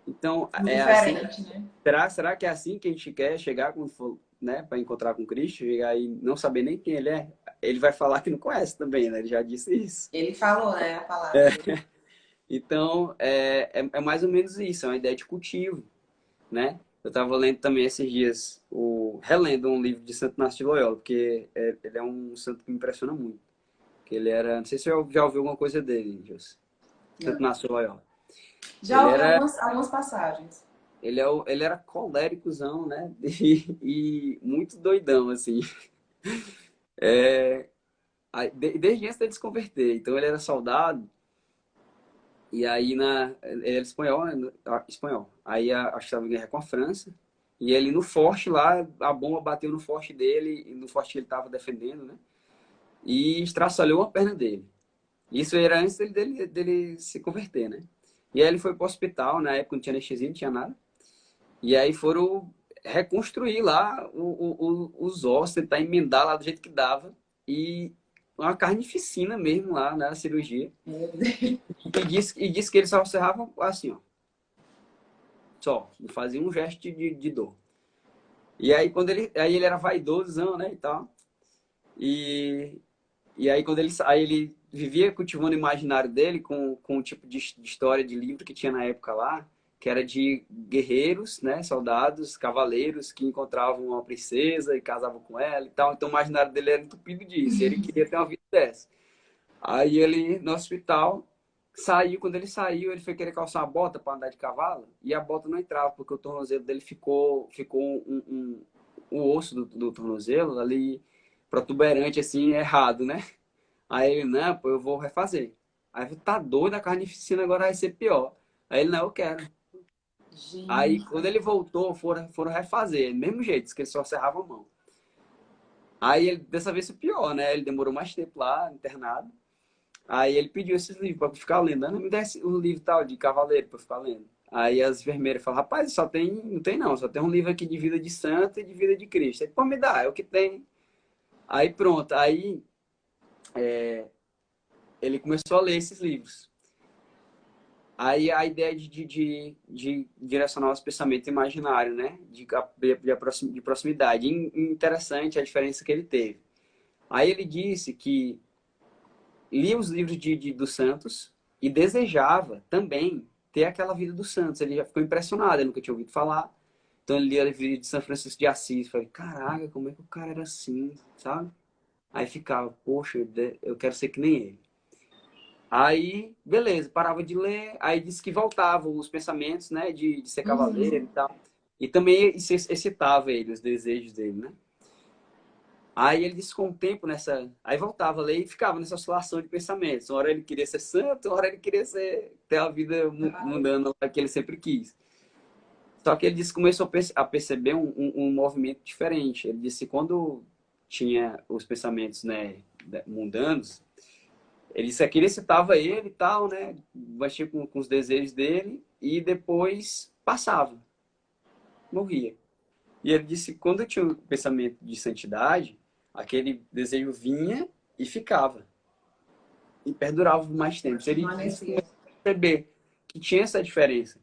Então, é assim. Indiferente, né? Será que é assim que a gente quer chegar quando for, né, para encontrar com Cristo? Chegar e não saber nem quem ele é? Ele vai falar que não conhece também, né? Ele já disse isso. Ele falou, né, a palavra dele. Então, é mais ou menos isso, é uma ideia de cultivo, né? Eu estava lendo também esses dias, relendo um livro de Santo Inácio de Loyola, porque ele é um santo que me impressiona muito. Que ele era, não sei se você já ouviu alguma coisa dele, José. Santo Não. Inácio de Loyola. Já Ele ouvi era, algumas passagens. ele era coléricozão, né? E muito doidão, assim. Desde antes dele se converter. Então ele era soldado, e aí ele era espanhol, né? Espanhol. Aí acho que estava em guerra com a França. E ele no forte lá, a bomba bateu no forte dele, no forte que ele estava defendendo, né? E estraçalhou uma perna dele. Isso era antes dele se converter, né? E aí ele foi para o hospital, na época não tinha anestesia, não tinha nada. E aí foram reconstruir lá os ossos, tentar emendar lá do jeito que dava. E uma carnificina mesmo lá na cirurgia. Meu Deus. E disse que ele só cerrava assim, ó. Só. Não fazia um gesto de dor. E aí aí ele era vaidosão, né, e tal. E, e aí aí ele vivia cultivando o imaginário dele com o tipo de história de livro que tinha na época lá, que era de guerreiros, né, soldados, cavaleiros que encontravam uma princesa e casavam com ela e tal. Então o imaginário dele era entupido disso. E ele queria ter uma vida dessa. Aí ele, no hospital, saiu. Quando ele saiu, ele foi querer calçar uma bota para andar de cavalo e a bota não entrava, porque o tornozelo dele ficou o osso do tornozelo ali protuberante, assim, errado, né? Aí ele, não, pô, eu vou refazer. Aí eu falei, tá doido, a carnificina agora vai ser pior. Aí ele, não, eu quero. Aí Gente. quando ele voltou, foram refazer, do mesmo jeito, que ele só serrava a mão. Aí ele, dessa vez, foi pior, né? Ele demorou mais tempo lá, internado. Aí ele pediu esses livros para ficar lendo. Não, me dá um livro tal de cavaleiro para ficar lendo. Aí as enfermeiras falam, rapaz, não tem não, só tem um livro aqui de vida de santo e de vida de Cristo. Aí, pô, me dá, é o que tem. Aí pronto, aí ele começou a ler esses livros. Aí a ideia de direcionar os pensamentos imaginários, né? De proximidade. Interessante a diferença que ele teve. Aí ele disse que lia os livros dos santos e desejava também ter aquela vida dos santos. Ele já ficou impressionado, ele nunca tinha ouvido falar. Então ele lia o livro de São Francisco de Assis. Falei, caraca, como é que o cara era assim, sabe? Aí ficava, poxa, eu quero ser que nem ele. Aí, beleza, parava de ler, aí disse que voltavam os pensamentos, né, de ser cavaleiro Uhum. e tal. E também isso excitava ele, os desejos dele, né? Aí ele disse com o tempo nessa. Aí voltava a ler e ficava nessa oscilação de pensamentos. Uma hora ele queria ser santo, uma hora ele queria ter a vida mundana que ele sempre quis. Só que ele disse que começou a perceber um movimento diferente. Ele disse que quando tinha os pensamentos, né, mundanos, ele disse que ele excitava ele e tal, né? Mexia com os desejos dele e depois passava, morria. E ele disse que quando tinha o pensamento de santidade, aquele desejo vinha e ficava. E perdurava por mais tempo. Ele disse que Permanecia. começou a perceber que tinha essa diferença.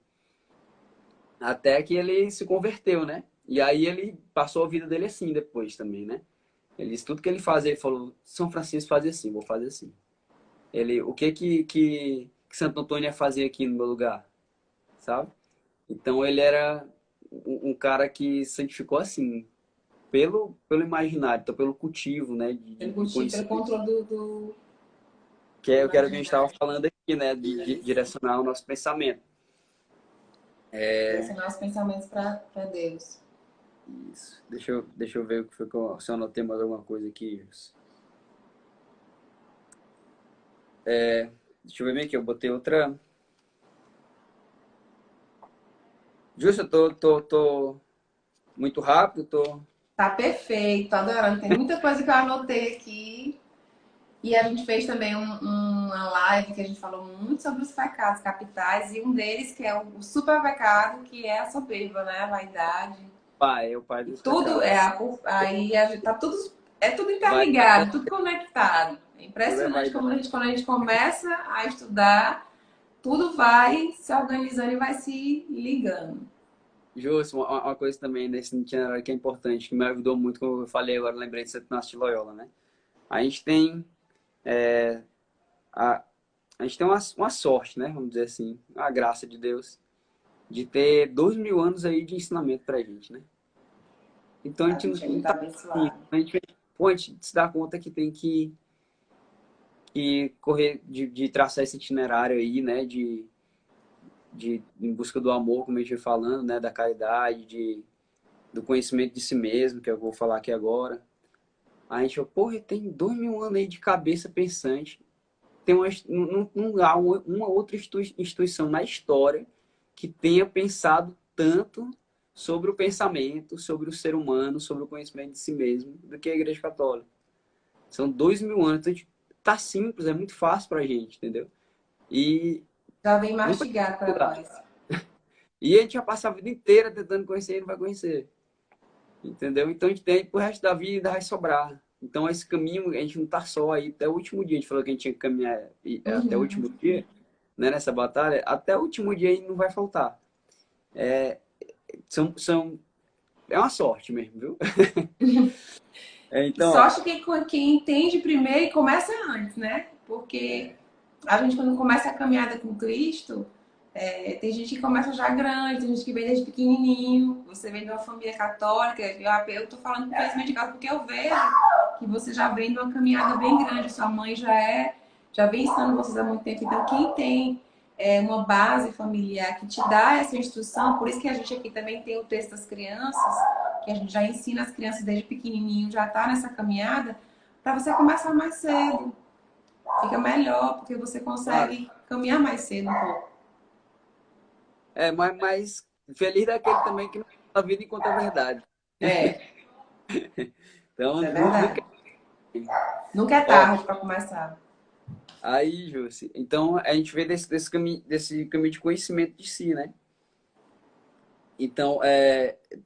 Até que ele se converteu, né? E aí ele passou a vida dele assim depois também, né? Ele disse tudo que ele fazia, ele falou, São Francisco fazia assim, vou fazer assim. Ele, o que Santo Antônio ia fazer aqui no meu lugar, sabe? Então ele era um cara que santificou assim, pelo imaginário, então pelo cultivo, né, Pelo de cultivo, pelo conhecimento. controle Que do é o que a gente estava imaginário. falando aqui, né, de direcionar o nosso pensamento. Direcionar os pensamentos para Deus. Isso. Deixa eu ver o que foi que se eu anotei mais alguma coisa aqui. Deixa eu ver bem aqui, eu botei outra. Justo, eu tô muito rápido, tô. Tá perfeito, tô adorando. Tem muita coisa que eu anotei aqui. E a gente fez também uma live que a gente falou muito sobre os pecados capitais. E um deles que é o super pecado, que é a soberba, né? A vaidade. Pai, é o pai E dos tudo pecados. é aí a gente tá tudo é tudo Vai, interligado, tudo conectado. É tudo é impressionante como vaidade. quando a gente começa a estudar, tudo vai se organizando e vai se ligando. Justo, uma coisa também nesse itinerário que é importante, que me ajudou muito, como eu falei agora, lembrei de Santo Inácio de Loyola, né? A gente tem, a, a gente tem uma sorte, né? Vamos dizer assim, a graça de Deus, de ter 2000 anos aí de ensinamento pra gente, né? Então a A gente gente é não muito tá assim, abençoado. pô, a gente se dá conta que tem que correr, de traçar esse itinerário aí, né? Em busca do amor, como a gente foi falando, né? Da caridade, do conhecimento de si mesmo, que eu vou falar aqui agora. A gente falou, porra, tem 2000 anos aí de cabeça pensante. Não há uma outra instituição na história que tenha pensado tanto sobre o pensamento, sobre o ser humano, sobre o conhecimento de si mesmo, do que a Igreja Católica. São 2000 anos. Então, tá simples, é muito fácil pra gente, entendeu? E Já vem não precisa mastigado para estudar. nós. E a gente já passa a vida inteira tentando conhecer e não vai conhecer. Entendeu? Então a gente tem pro resto da vida vai sobrar. Então esse caminho, a gente não tá só aí até o último dia. A gente falou que a gente tinha que caminhar até o Uhum. último dia, né, nessa batalha. Até o último dia aí não vai faltar. São, é uma sorte mesmo, viu? E Então, ó, sorte quem entende primeiro e começa antes, né? Porque a gente, quando começa a caminhada com Cristo, tem gente que começa já grande, tem gente que vem desde pequenininho. Você vem de uma família católica. Eu tô falando com conhecimento de causa porque eu vejo que você já vem de uma caminhada bem grande. Sua mãe já vem ensinando vocês há muito tempo. Então, quem tem uma base familiar que te dá essa instrução, por isso que a gente aqui também tem o texto das crianças, que a gente já ensina as crianças desde pequenininho, já tá nessa caminhada, para você começar mais cedo. Fica melhor, porque você claro, consegue caminhar mais cedo um pouco. mas feliz daquele também que não a vida encontra a verdade. É, Então, isso é nunca. verdade. Nunca é Ó, tarde para começar. aí, Jússi, então a gente vê desse caminho de conhecimento de si, né? Então,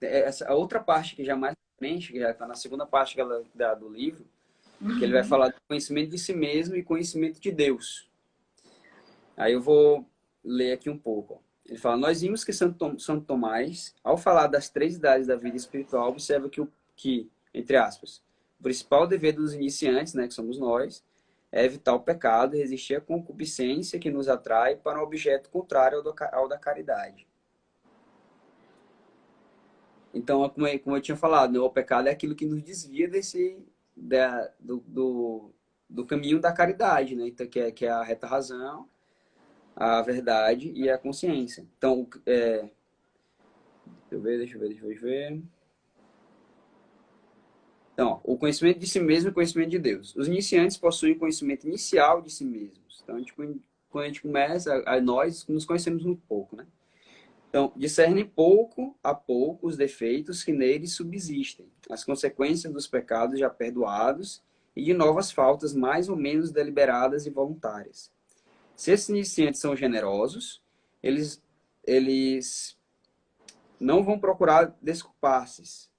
essa a outra parte que já mais à frente, que já está na segunda parte do livro, que ele vai Uhum. falar do conhecimento de si mesmo e conhecimento de Deus. Aí eu vou ler aqui um pouco. Ó. Ele fala: Nós vimos que Santo Tomás, ao falar das três idades da vida espiritual, observa que, entre aspas, o principal dever dos iniciantes, né, que somos nós, é evitar o pecado e resistir à concupiscência que nos atrai para um objeto contrário ao da caridade. Então, como eu tinha falado, né, o pecado é aquilo que nos desvia do caminho da caridade, né? Então, que é a reta razão, a verdade e a consciência. Então, deixa eu ver. Então, o conhecimento de si mesmo e o conhecimento de Deus. Os iniciantes possuem conhecimento inicial de si mesmos. Então, tipo, quando a gente começa, nós nos conhecemos muito pouco, né? Então, discernem pouco a pouco os defeitos que neles subsistem, as consequências dos pecados já perdoados e de novas faltas mais ou menos deliberadas e voluntárias. Se esses iniciantes são generosos, eles não vão procurar desculpar-se,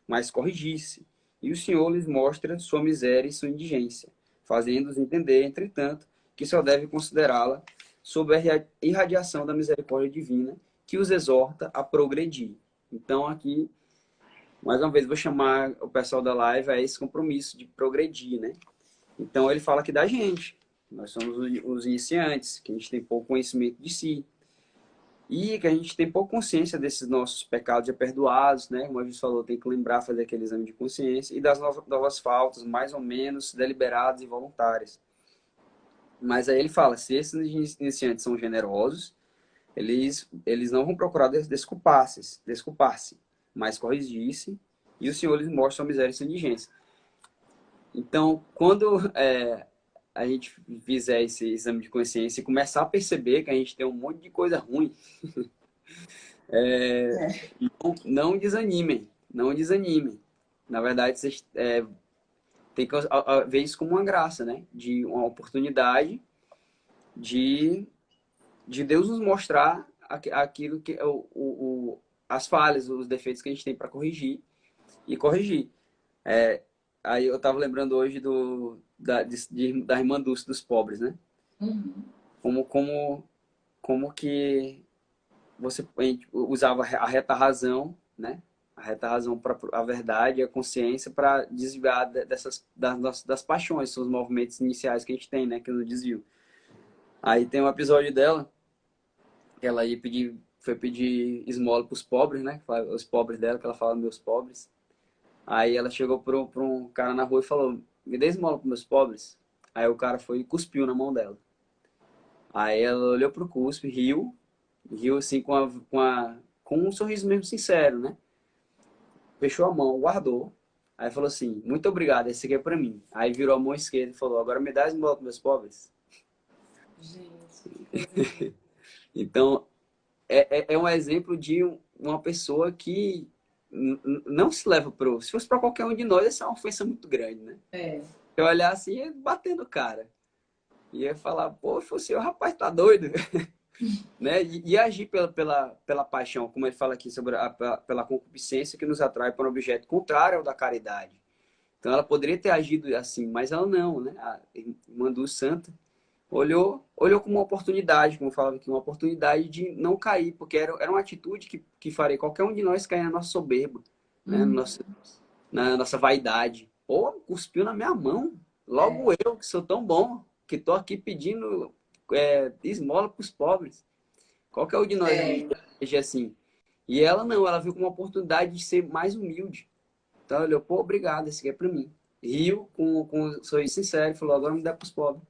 mas corrigir-se. E o Senhor lhes mostra sua miséria e sua indigência, fazendo-os entender, entretanto, que só deve considerá-la sob a irradiação da misericórdia divina, que os exorta a progredir. Então, aqui, mais uma vez, vou chamar o pessoal da live a esse compromisso de progredir, né? Então, ele fala aqui da gente. Nós somos os iniciantes, que a gente tem pouco conhecimento de si. E que a gente tem pouca consciência desses nossos pecados já perdoados, né? Como a gente falou, tem que lembrar, fazer aquele exame de consciência. E das novas faltas, mais ou menos deliberadas e voluntárias. Mas aí ele fala, se esses iniciantes são generosos, eles não vão procurar desculpar-se, mas corrigir-se, e o Senhor lhes mostra a miséria e sua indigência. Então, quando a gente fizer esse exame de consciência e começar a perceber que a gente tem um monte de coisa ruim, não desanimem, não desanimem. Na verdade, vocês tem que ver isso como uma graça, né? De uma oportunidade de Deus nos mostrar aquilo que as falhas, os defeitos que a gente tem para corrigir e corrigir. Aí eu estava lembrando hoje da irmã dos pobres, né? Uhum. Como que a gente usava a reta razão, né? A reta razão para a verdade e a consciência para desviar das paixões, são os movimentos iniciais que a gente tem, né? Que nos desviam. Aí tem um episódio dela que ela foi pedir esmola para os pobres, né? Os pobres dela, que ela fala meus pobres. Aí ela chegou para um cara na rua e falou: me dê esmola para meus pobres. Aí o cara foi e cuspiu na mão dela. Aí ela olhou pro cuspe, riu assim com um sorriso mesmo sincero, né? Fechou a mão, guardou. Aí falou assim: muito obrigado, esse aqui é para mim. Aí virou a mão esquerda e falou: agora me dá esmola para meus pobres. Gente, que coisa. Então, é um exemplo de uma pessoa que não se leva pro. Se fosse para qualquer um de nós, essa é uma ofensa muito grande, né? Eu olhar assim e bater no cara. Ia falar, pô, você, o rapaz tá doido. Né? E agir pela paixão, como ele fala aqui, sobre pela concupiscência que nos atrai para um objeto contrário ao da caridade. Então ela poderia ter agido assim, mas ela não, né? A irmã do Santa olhou como uma oportunidade, como eu falava aqui, uma oportunidade de não cair, porque era uma atitude que faria qualquer um de nós cair na nossa soberba, né? Na nossa vaidade. Pô, cuspiu na minha mão. Logo eu, que sou tão bom, que tô aqui pedindo esmola para os pobres. Qualquer um de nós seja assim. E ela não, ela viu como uma oportunidade de ser mais humilde. Então ela olhou, pô, obrigado, esse aqui é para mim. Riu com um sorriso sincero e falou, agora me dá para os pobres.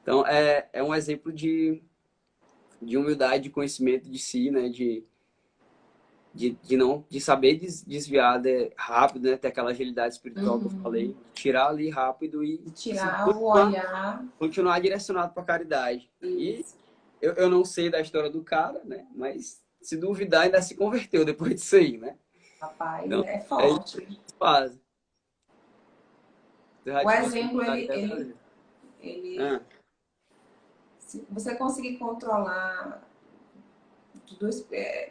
Então, é um exemplo de humildade, de conhecimento de si, né? De saber desviar rápido, né? Ter aquela agilidade espiritual que eu falei. Tirar ali rápido e tirar o olhar. Continuar direcionado para a caridade. Isso. E eu não sei da história do cara, né? Mas se duvidar, ainda se converteu depois disso aí, né? Rapaz, Então, é forte. Isso que faz. O exemplo, se você conseguir controlar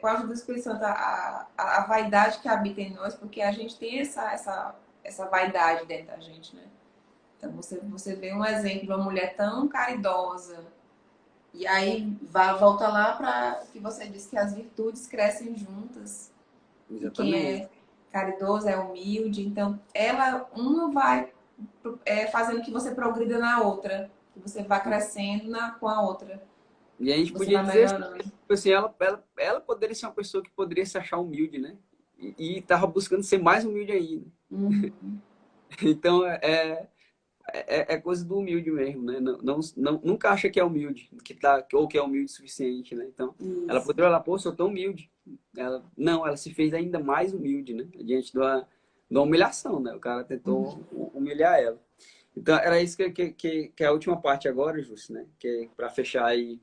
com a ajuda do Espírito Santo a vaidade que habita em nós, porque a gente tem essa vaidade dentro da gente, né? Então você vê um exemplo de uma mulher tão caridosa, e aí volta lá para que você disse que as virtudes crescem juntas. Exatamente. E quem é caridoso é humilde, então uma vai fazendo que você progrida na outra, que você vá crescendo com a outra. E a gente podia dizer assim, ela poderia ser uma pessoa que poderia se achar humilde, né? E estava buscando ser mais humilde ainda. Uhum. Então, é coisa do humilde mesmo, né? Nunca acha que é humilde, ou que é humilde o suficiente, né? Então, ela poderia falar, pô, sou tão humilde. Ela se fez ainda mais humilde, né? Diante da humilhação, né? O cara tentou humilhar ela. Então, era isso que é a última parte agora, Júcio, né? Que é para fechar aí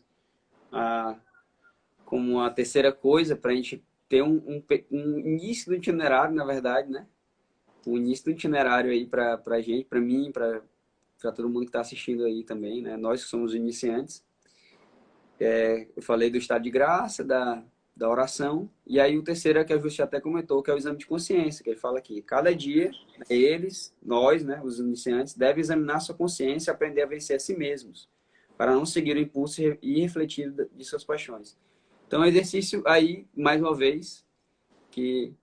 como a terceira coisa, para a gente ter um início do itinerário, na verdade, né? Um início do itinerário aí para a gente, para mim, para todo mundo que está assistindo aí também, né? Nós que somos iniciantes. Eu falei do estado de graça, da oração, e aí o terceiro é que a Justi até comentou, que é o exame de consciência, que ele fala aqui, cada dia, nós, né, os iniciantes, devem examinar sua consciência e aprender a vencer a si mesmos, para não seguir o impulso e refletir de suas paixões. Então, exercício aí, mais uma vez, que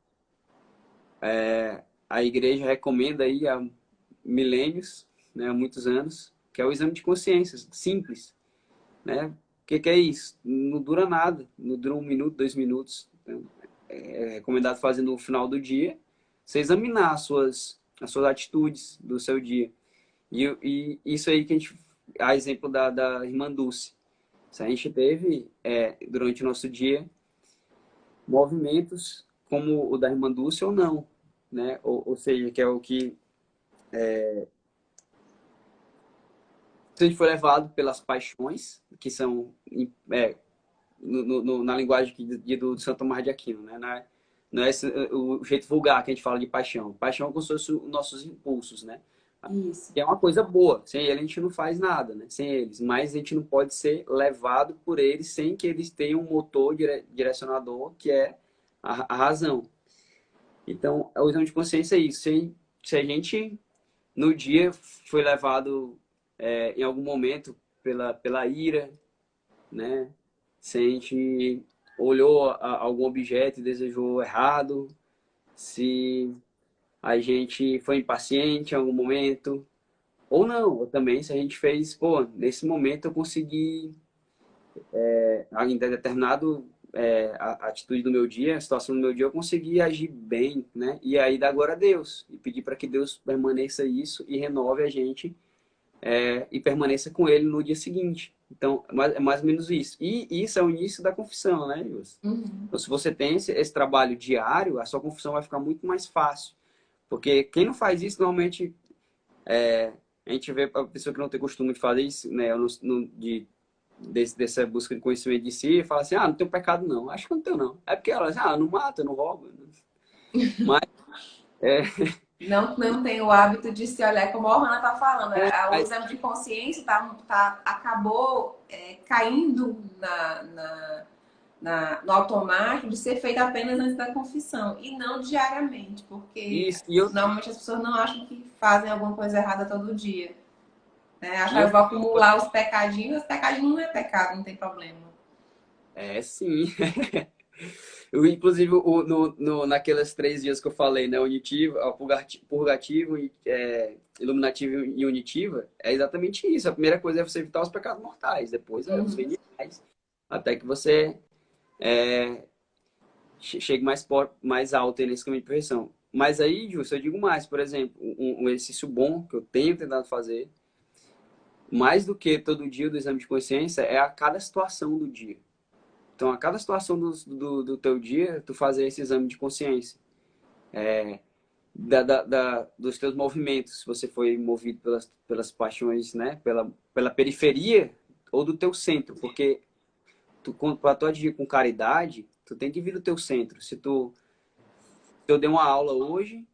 a igreja recomenda aí há milênios, né, há muitos anos, que é o exame de consciência, simples, né? O que é isso? Não dura nada, não dura 1 minuto, 2 minutos. Então, é recomendado fazer no final do dia, você examinar as suas atitudes do seu dia. E isso aí que a exemplo da irmã Dulce. Se a gente teve, durante o nosso dia, movimentos como o da irmã Dulce ou não, né? Ou seja, que é o que a gente foi levado pelas paixões, que são na linguagem do Santo Tomás de Aquino, né? Não é o jeito vulgar que a gente fala de paixão. Paixão é como se fosse os nossos impulsos, né? Isso. Que é uma coisa boa. Sem ele a gente não faz nada, né? Sem eles. Mas a gente não pode ser levado por eles sem que eles tenham um motor direcionador, que é a razão. Então, o exame de consciência é isso. Se a gente, no dia, foi levado em algum momento pela ira, né? Se a gente olhou algum objeto e desejou errado, se a gente foi impaciente em algum momento, ou não, ou também se a gente fez, pô, nesse momento eu consegui, em determinado a atitude do meu dia, a situação do meu dia, eu consegui agir bem, né? E aí dar glória a Deus e pedir para que Deus permaneça isso e renove a gente e permaneça com Ele no dia seguinte. Então, é mais ou menos isso. E isso é o início da confissão, né, Ilse? Uhum. Então, se você tem esse trabalho diário, a sua confissão vai ficar muito mais fácil. Porque quem não faz isso, normalmente, a gente vê a pessoa que não tem costume de fazer isso, né, dessa busca de conhecimento de si, e fala assim, não tenho pecado não. Acho que eu não tenho não. É porque ela diz, eu não mato, eu não roubo. Mas, é, Não tem o hábito de se olhar, como a Ohana está falando, né? O mas, exame de consciência acabou caindo no automático de ser feito apenas antes da confissão e não diariamente, porque isso, e eu, normalmente as pessoas não acham que fazem alguma coisa errada todo dia. Né? Acham que eu vou acumular os pecadinhos não é pecado, não tem problema. sim. Eu, inclusive, naqueles 3 dias que eu falei, né? Unitiva, purgativo, iluminativo e unitiva, é exatamente isso. A primeira coisa é você evitar os pecados mortais, depois é os veniais, até que você chegue mais alto aí nesse caminho de perfeição. Mas aí, Justo, eu digo mais, por exemplo, um exercício bom que eu tenho tentado fazer, mais do que todo dia do exame de consciência, é a cada situação do dia. Então, a cada situação do teu dia, tu fazer esse exame de consciência. Dos teus movimentos, se você foi movido pelas paixões, né? Pela periferia ou do teu centro. Porque para tu agir com caridade, tu tem que vir do teu centro. Se eu dei uma aula hoje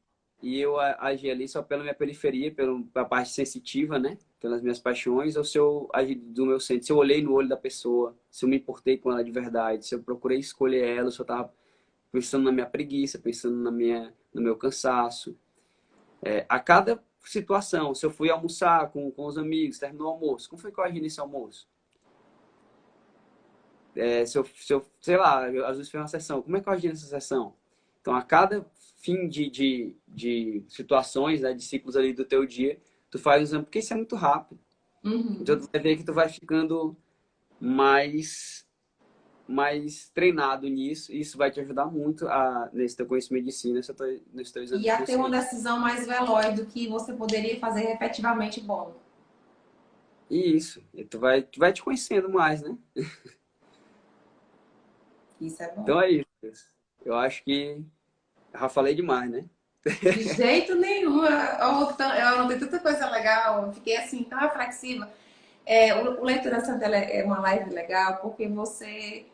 e eu agi ali só pela minha periferia, pela parte sensitiva, né? Pelas minhas paixões, ou se eu agi do meu centro, se eu olhei no olho da pessoa, se eu me importei com ela de verdade, se eu procurei escolher ela, se eu estava pensando na minha preguiça, pensando no meu cansaço. A cada situação, se eu fui almoçar com os amigos, terminou o almoço, como foi que eu agi nesse almoço? Sei lá, às vezes foi uma sessão, como é que eu agi nessa sessão? Então, a cada fim de situações, né, de ciclos ali do teu dia, tu faz o exame, porque isso é muito rápido. Então, tu vai ver que tu vai ficando mais treinado nisso, e isso vai te ajudar muito nesse teu conhecimento de si, nesse teu exame E de a ter uma consciência. decisão mais veloz do que você poderia fazer efetivamente bom. E isso, e tu vai te conhecendo mais, né? Isso é bom. Então é isso. Eu acho que eu já falei demais, né? De jeito nenhum. Eu anotei tanta coisa legal. Eu fiquei assim, tão reflexiva. O Leitura Santa é uma live legal porque você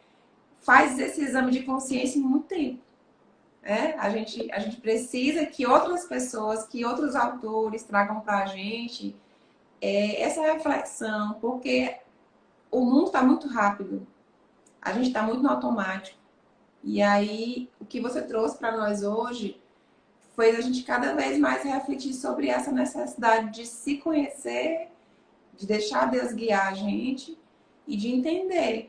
faz esse exame de consciência em muito tempo. A gente precisa que outras pessoas, que outros autores tragam para a gente essa reflexão, porque o mundo está muito rápido, a gente está muito no automático. E aí, o que você trouxe para nós hoje foi a gente cada vez mais refletir sobre essa necessidade de se conhecer, de deixar Deus guiar a gente e de entender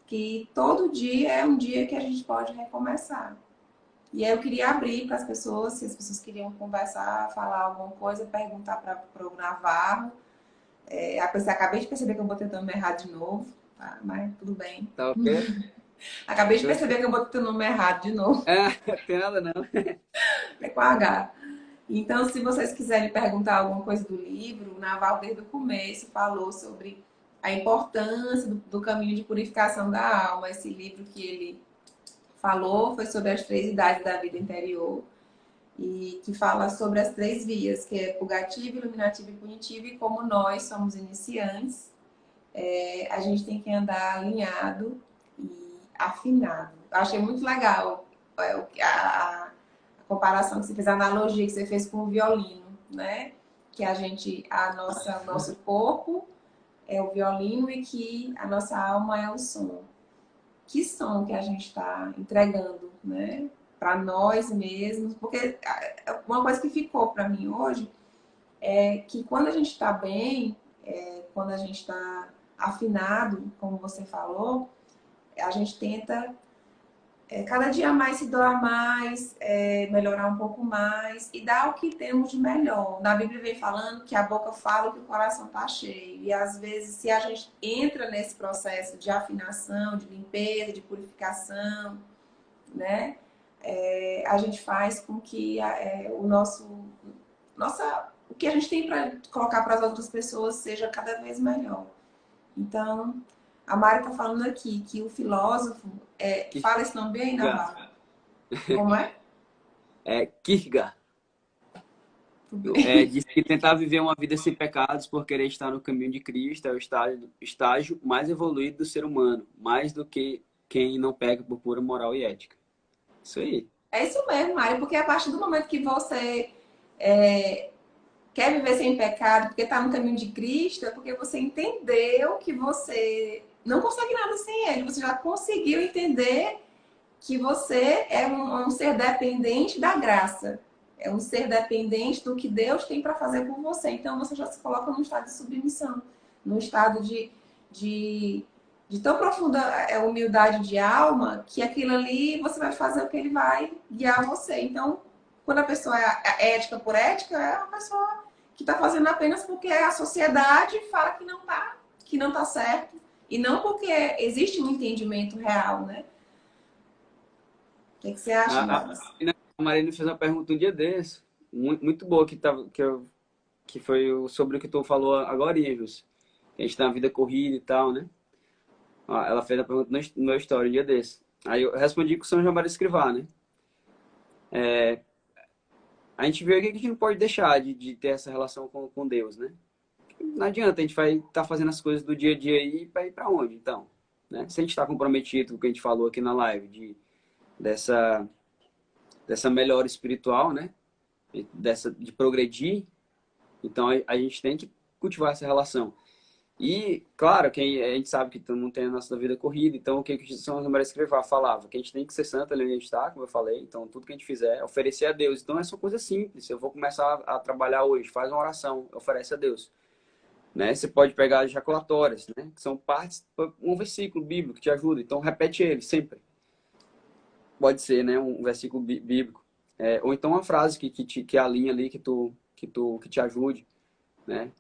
que todo dia é um dia que a gente pode recomeçar. E aí eu queria abrir para as pessoas, se as pessoas queriam conversar, falar alguma coisa, perguntar para o Navarro. Acabei de perceber que eu botei o nome errado de novo, tá? Mas tudo bem. Tá ok? Acabei de perceber que eu botei o nome errado de novo, Tem nada não. é com H. Então, se vocês quiserem perguntar alguma coisa do livro, o Naval, desde o começo, falou sobre a importância do caminho de purificação da alma. Esse livro que ele falou foi sobre as 3 idades da vida interior. e que fala sobre as três vias, que é purgativa, iluminativa e punitiva, e como nós somos iniciantes, a gente tem que andar alinhado e afinado. Eu achei muito legal a comparação que você fez, a analogia que você fez com o violino, né? Que nosso corpo é o violino e que a nossa alma é o som. Que som que a gente está entregando, né? Para nós mesmos, porque uma coisa que ficou para mim hoje é que quando a gente está bem, quando a gente está afinado, como você falou, a gente tenta cada dia mais se doar mais, melhorar um pouco mais e dar o que temos de melhor. Na Bíblia vem falando que a boca fala que o coração está cheio. E às vezes, se a gente entra nesse processo de afinação, de limpeza, de purificação, né? A gente faz com que o que a gente tem para colocar para as outras pessoas seja cada vez melhor. Então, a Mari está falando aqui que o filósofo fala esse nome bem, Navarro? Como é? Kierkegaard. Diz que tentar viver uma vida sem pecados por querer estar no caminho de Cristo é o estágio mais evoluído do ser humano, mais do que quem não peca por pura moral e ética. Isso aí. É isso mesmo, Mari, porque a partir do momento que você quer viver sem pecado, porque está no caminho de Cristo, é porque você entendeu que você não consegue nada sem Ele. Você já conseguiu entender que você é um ser dependente da graça. É um ser dependente do que Deus tem para fazer por você. Então você já se coloca num estado de submissão, num estado de tão profunda humildade de alma, que aquilo ali você vai fazer o que ele vai guiar você. Então, quando a pessoa é ética por ética, é uma pessoa que está fazendo apenas porque a sociedade fala que não tá certo, e não porque existe um entendimento real, né? O que você acha, Marcos? A Marina fez uma pergunta um dia desse, muito boa, que foi sobre o que tu falou agora, Jus. A gente tá na vida corrida e tal, né? Ela fez a pergunta no meu story um dia desse. Aí eu respondi com o São João Mário Escrivá, né? A gente vê que a gente não pode deixar de ter essa relação com Deus, né? Não adianta, a gente vai estar fazendo as coisas do dia a dia aí para ir para onde, então? Né? Se a gente está comprometido com o que a gente falou aqui na live, dessa melhora espiritual, né? De progredir, então a gente tem que cultivar essa relação. E, claro, a gente sabe que todo mundo tem a nossa vida corrida, então o que São José Maria Escrivá falava? Que a gente tem que ser santo ali onde a gente está, como eu falei, então tudo que a gente fizer é oferecer a Deus. Então é só coisa simples, eu vou começar a trabalhar hoje, faz uma oração, oferece a Deus. Né? Você pode pegar jaculatórias, né? Que são partes, um versículo bíblico que te ajuda, então repete ele sempre. Pode ser, né? Um versículo bíblico. Ou então uma frase que alinha ali, que te ajude, né?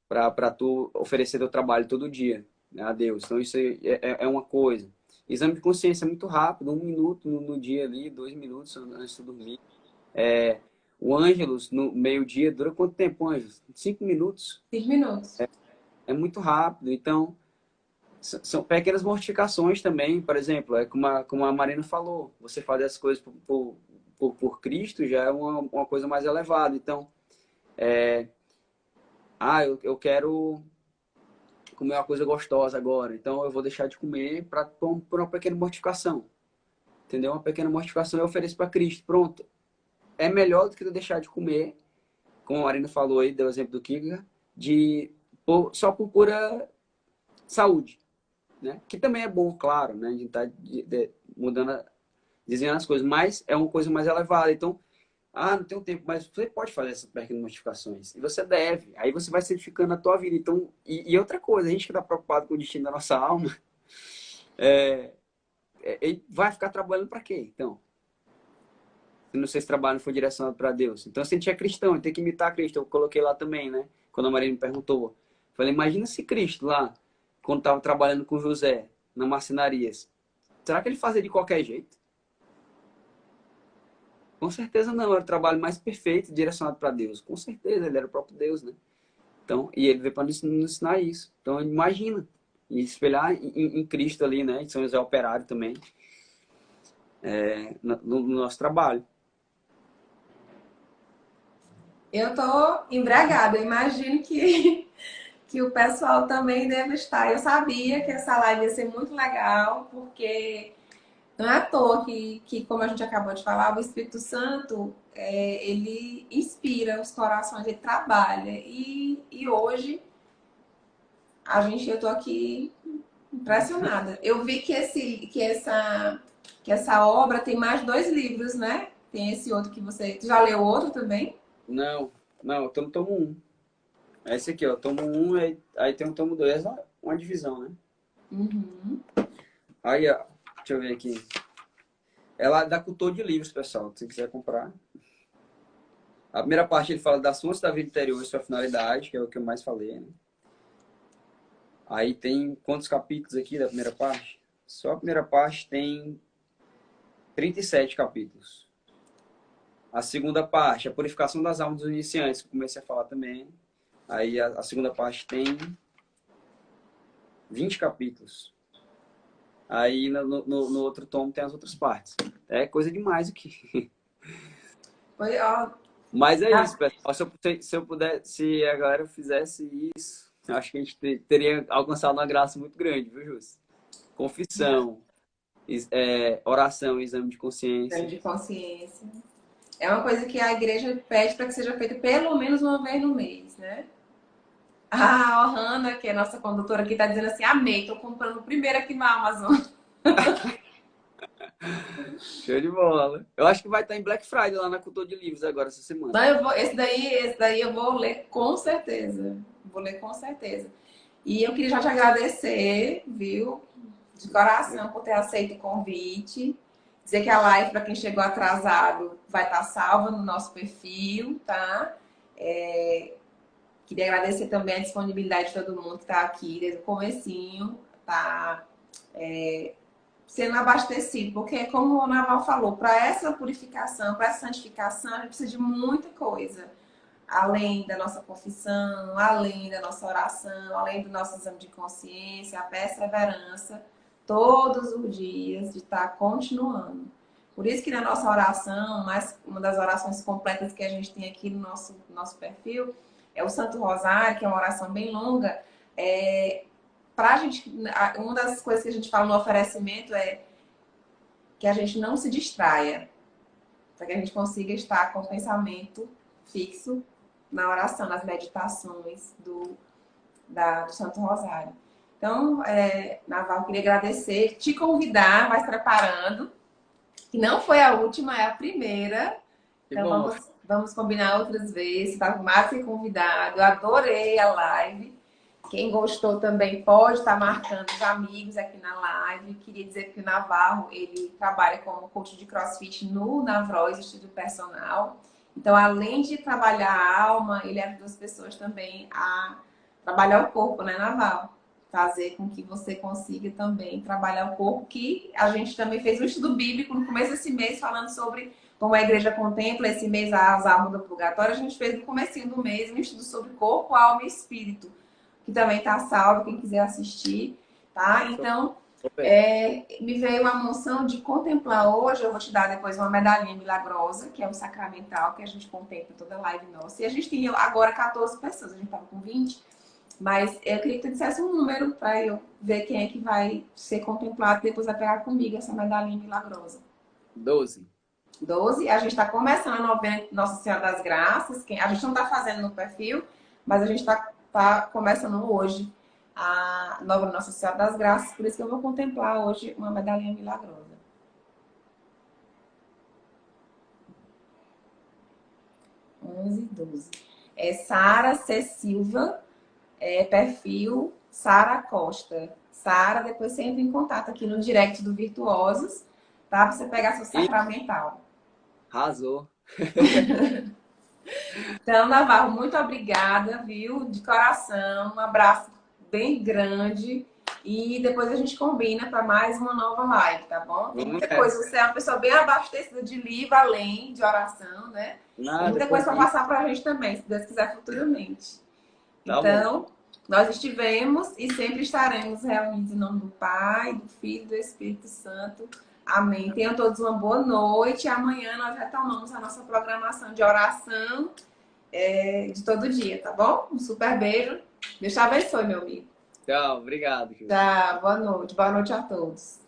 Para tu oferecer teu trabalho todo dia, né, a Deus. Então isso é uma coisa. Exame de consciência é muito rápido, 1 minuto no dia ali, 2 minutos antes de dormir. O Ângelus, no meio-dia, dura quanto tempo, Ângelus? 5 minutos. 5 minutos. É muito rápido. Então, são pequenas mortificações também. Por exemplo, como a Marina falou, você fazer as coisas por Cristo já é uma coisa mais elevada. Então, eu quero comer uma coisa gostosa agora, então eu vou deixar de comer por uma pequena mortificação. Entendeu? Uma pequena mortificação eu ofereço para Cristo. Pronto. É melhor do que eu deixar de comer, como a Marina falou aí, deu o exemplo do Kierkegaard, só por pura saúde. Né? Que também é bom, claro, né? A gente tá mudando, desenhando as coisas, mas é uma coisa mais elevada. Então, não tenho tempo, mas você pode fazer essas pequenas modificações. E você deve. Aí você vai certificando a tua vida. Então, e outra coisa, a gente que está preocupado com o destino da nossa alma, vai ficar trabalhando para quê? Então, se não sei se trabalho for direcionado para Deus. Então, se a gente é cristão, tem que imitar Cristo. Eu coloquei lá também, né? Quando a Maria me perguntou. Falei, imagina se Cristo lá, quando estava trabalhando com José, na marcenaria, será que ele fazia de qualquer jeito? Com certeza não, era o trabalho mais perfeito, direcionado para Deus. Com certeza, ele era o próprio Deus, né? Então, e ele veio para nos ensinar isso. Então, imagina, e espelhar em Cristo ali, né? Em São José Operário também, no nosso trabalho. Eu tô embriagada. Eu imagino que o pessoal também deve estar. Eu sabia que essa live ia ser muito legal, porque não é à toa que como a gente acabou de falar, o Espírito Santo, ele inspira os corações, ele trabalha. E hoje eu tô aqui impressionada. Eu vi que essa obra tem mais dois livros, né? Tem esse outro que você. Tu já leu outro também? Não, não, eu tô no tomo um. É esse aqui, ó. Tomo um, aí tem um tomo 2, uma divisão, né? Uhum. Aí, ó, deixa eu ver aqui. Ela dá cultor de livros, pessoal, se quiser comprar. A primeira parte ele fala das fontes da vida interior e sua finalidade, que é o que eu mais falei, né? Aí tem quantos capítulos aqui da primeira parte? Só a primeira parte tem 37 capítulos. A segunda parte, a purificação das almas dos iniciantes, que eu comecei a falar também. Aí a segunda parte tem 20 capítulos. Aí no outro tomo tem as outras partes. É coisa demais aqui. Foi, ó, Mas é tá. isso, pessoal. Se eu puder, se a galera fizesse isso, eu acho que a gente teria alcançado uma graça muito grande, viu, Júcio? Confissão, oração, exame de Exame consciência. de consciência. É uma coisa que a igreja pede para que seja feita pelo menos uma vez no mês, né? A Ohana, que é a nossa condutora aqui, está dizendo assim: amei, tô comprando o primeiro aqui na Amazon. Show de bola. Eu acho que vai estar em Black Friday lá na Cultura de Livros agora essa semana. Não, esse daí eu vou ler com certeza. Vou ler com certeza. E eu queria já te agradecer, viu? De coração por ter aceito o convite. Dizer que a live, para quem chegou atrasado, vai estar salva no nosso perfil, tá? Queria agradecer também a disponibilidade de todo mundo que está aqui desde o comecinho, tá sendo abastecido, porque como o Naval falou, para essa purificação, para essa santificação, a gente precisa de muita coisa. Além da nossa confissão, além da nossa oração, além do nosso exame de consciência, a perseverança, todos os dias de estar continuando. Por isso que na nossa oração, uma das orações completas que a gente tem aqui no nosso perfil, é o Santo Rosário, que é uma oração bem longa. Pra gente, uma das coisas que a gente fala no oferecimento é que a gente não se distraia, para que a gente consiga estar com o pensamento fixo na oração, nas meditações do Santo Rosário. Então, Naval, queria agradecer, te convidar, mas preparando, que não foi a última, é a primeira. Que Então, bom. vamos combinar outras vezes. Está mais que convidado. Eu adorei a live. Quem gostou também pode estar marcando os amigos aqui na live. Queria dizer que o Navarro, ele trabalha como coach de CrossFit no Navroz, Estúdio Personal. Então, além de trabalhar a alma, ele ajuda as pessoas também a trabalhar o corpo, né, Navarro? Fazer com que você consiga também trabalhar o corpo, que a gente também fez um estudo bíblico no começo desse mês, falando sobre como a igreja contempla esse mês as almas do purgatório. A gente fez no comecinho do mês um estudo sobre corpo, alma e espírito, que também está salvo, quem quiser assistir, tá? Então, me veio uma moção de contemplar hoje, eu vou te dar depois uma medalhinha milagrosa, que é o sacramental, que a gente contempla toda a live nossa. E a gente tem agora 14 pessoas, a gente estava com 20, mas eu queria que tu dissesse um número para eu ver quem é que vai ser contemplado, depois vai pegar comigo essa medalhinha milagrosa. 12. 12, a gente está começando a novena Nossa Senhora das Graças, que a gente não está fazendo no perfil, mas a gente está começando hoje a nova Nossa Senhora das Graças, por isso que eu vou contemplar hoje uma medalhinha milagrosa. 11, 12. É Sara C. Silva, perfil Sara Costa. Sara, depois você entra em contato aqui no direct do Virtuosos, tá? Pra você pegar seu E sacramental. arrasou. Então, Navarro, muito obrigada, viu? De coração. Um abraço bem grande. E depois a gente combina para mais uma nova live, tá bom? Tem Vamos muita coisa. nessa. Você é uma pessoa bem abastecida de livro, além de oração, né? Tem Nada, muita coisa para convite. passar para a gente também, se Deus quiser, futuramente. Tá bom. Então, nós estivemos e sempre estaremos reunidos em nome do Pai, do Filho e do Espírito Santo. Amém. Tenham todos uma boa noite. Amanhã nós retomamos a nossa programação de oração de todo dia, tá bom? Um super beijo. Deus te abençoe, meu amigo. Tchau, obrigado, Ju. Tchau, boa noite. Boa noite a todos.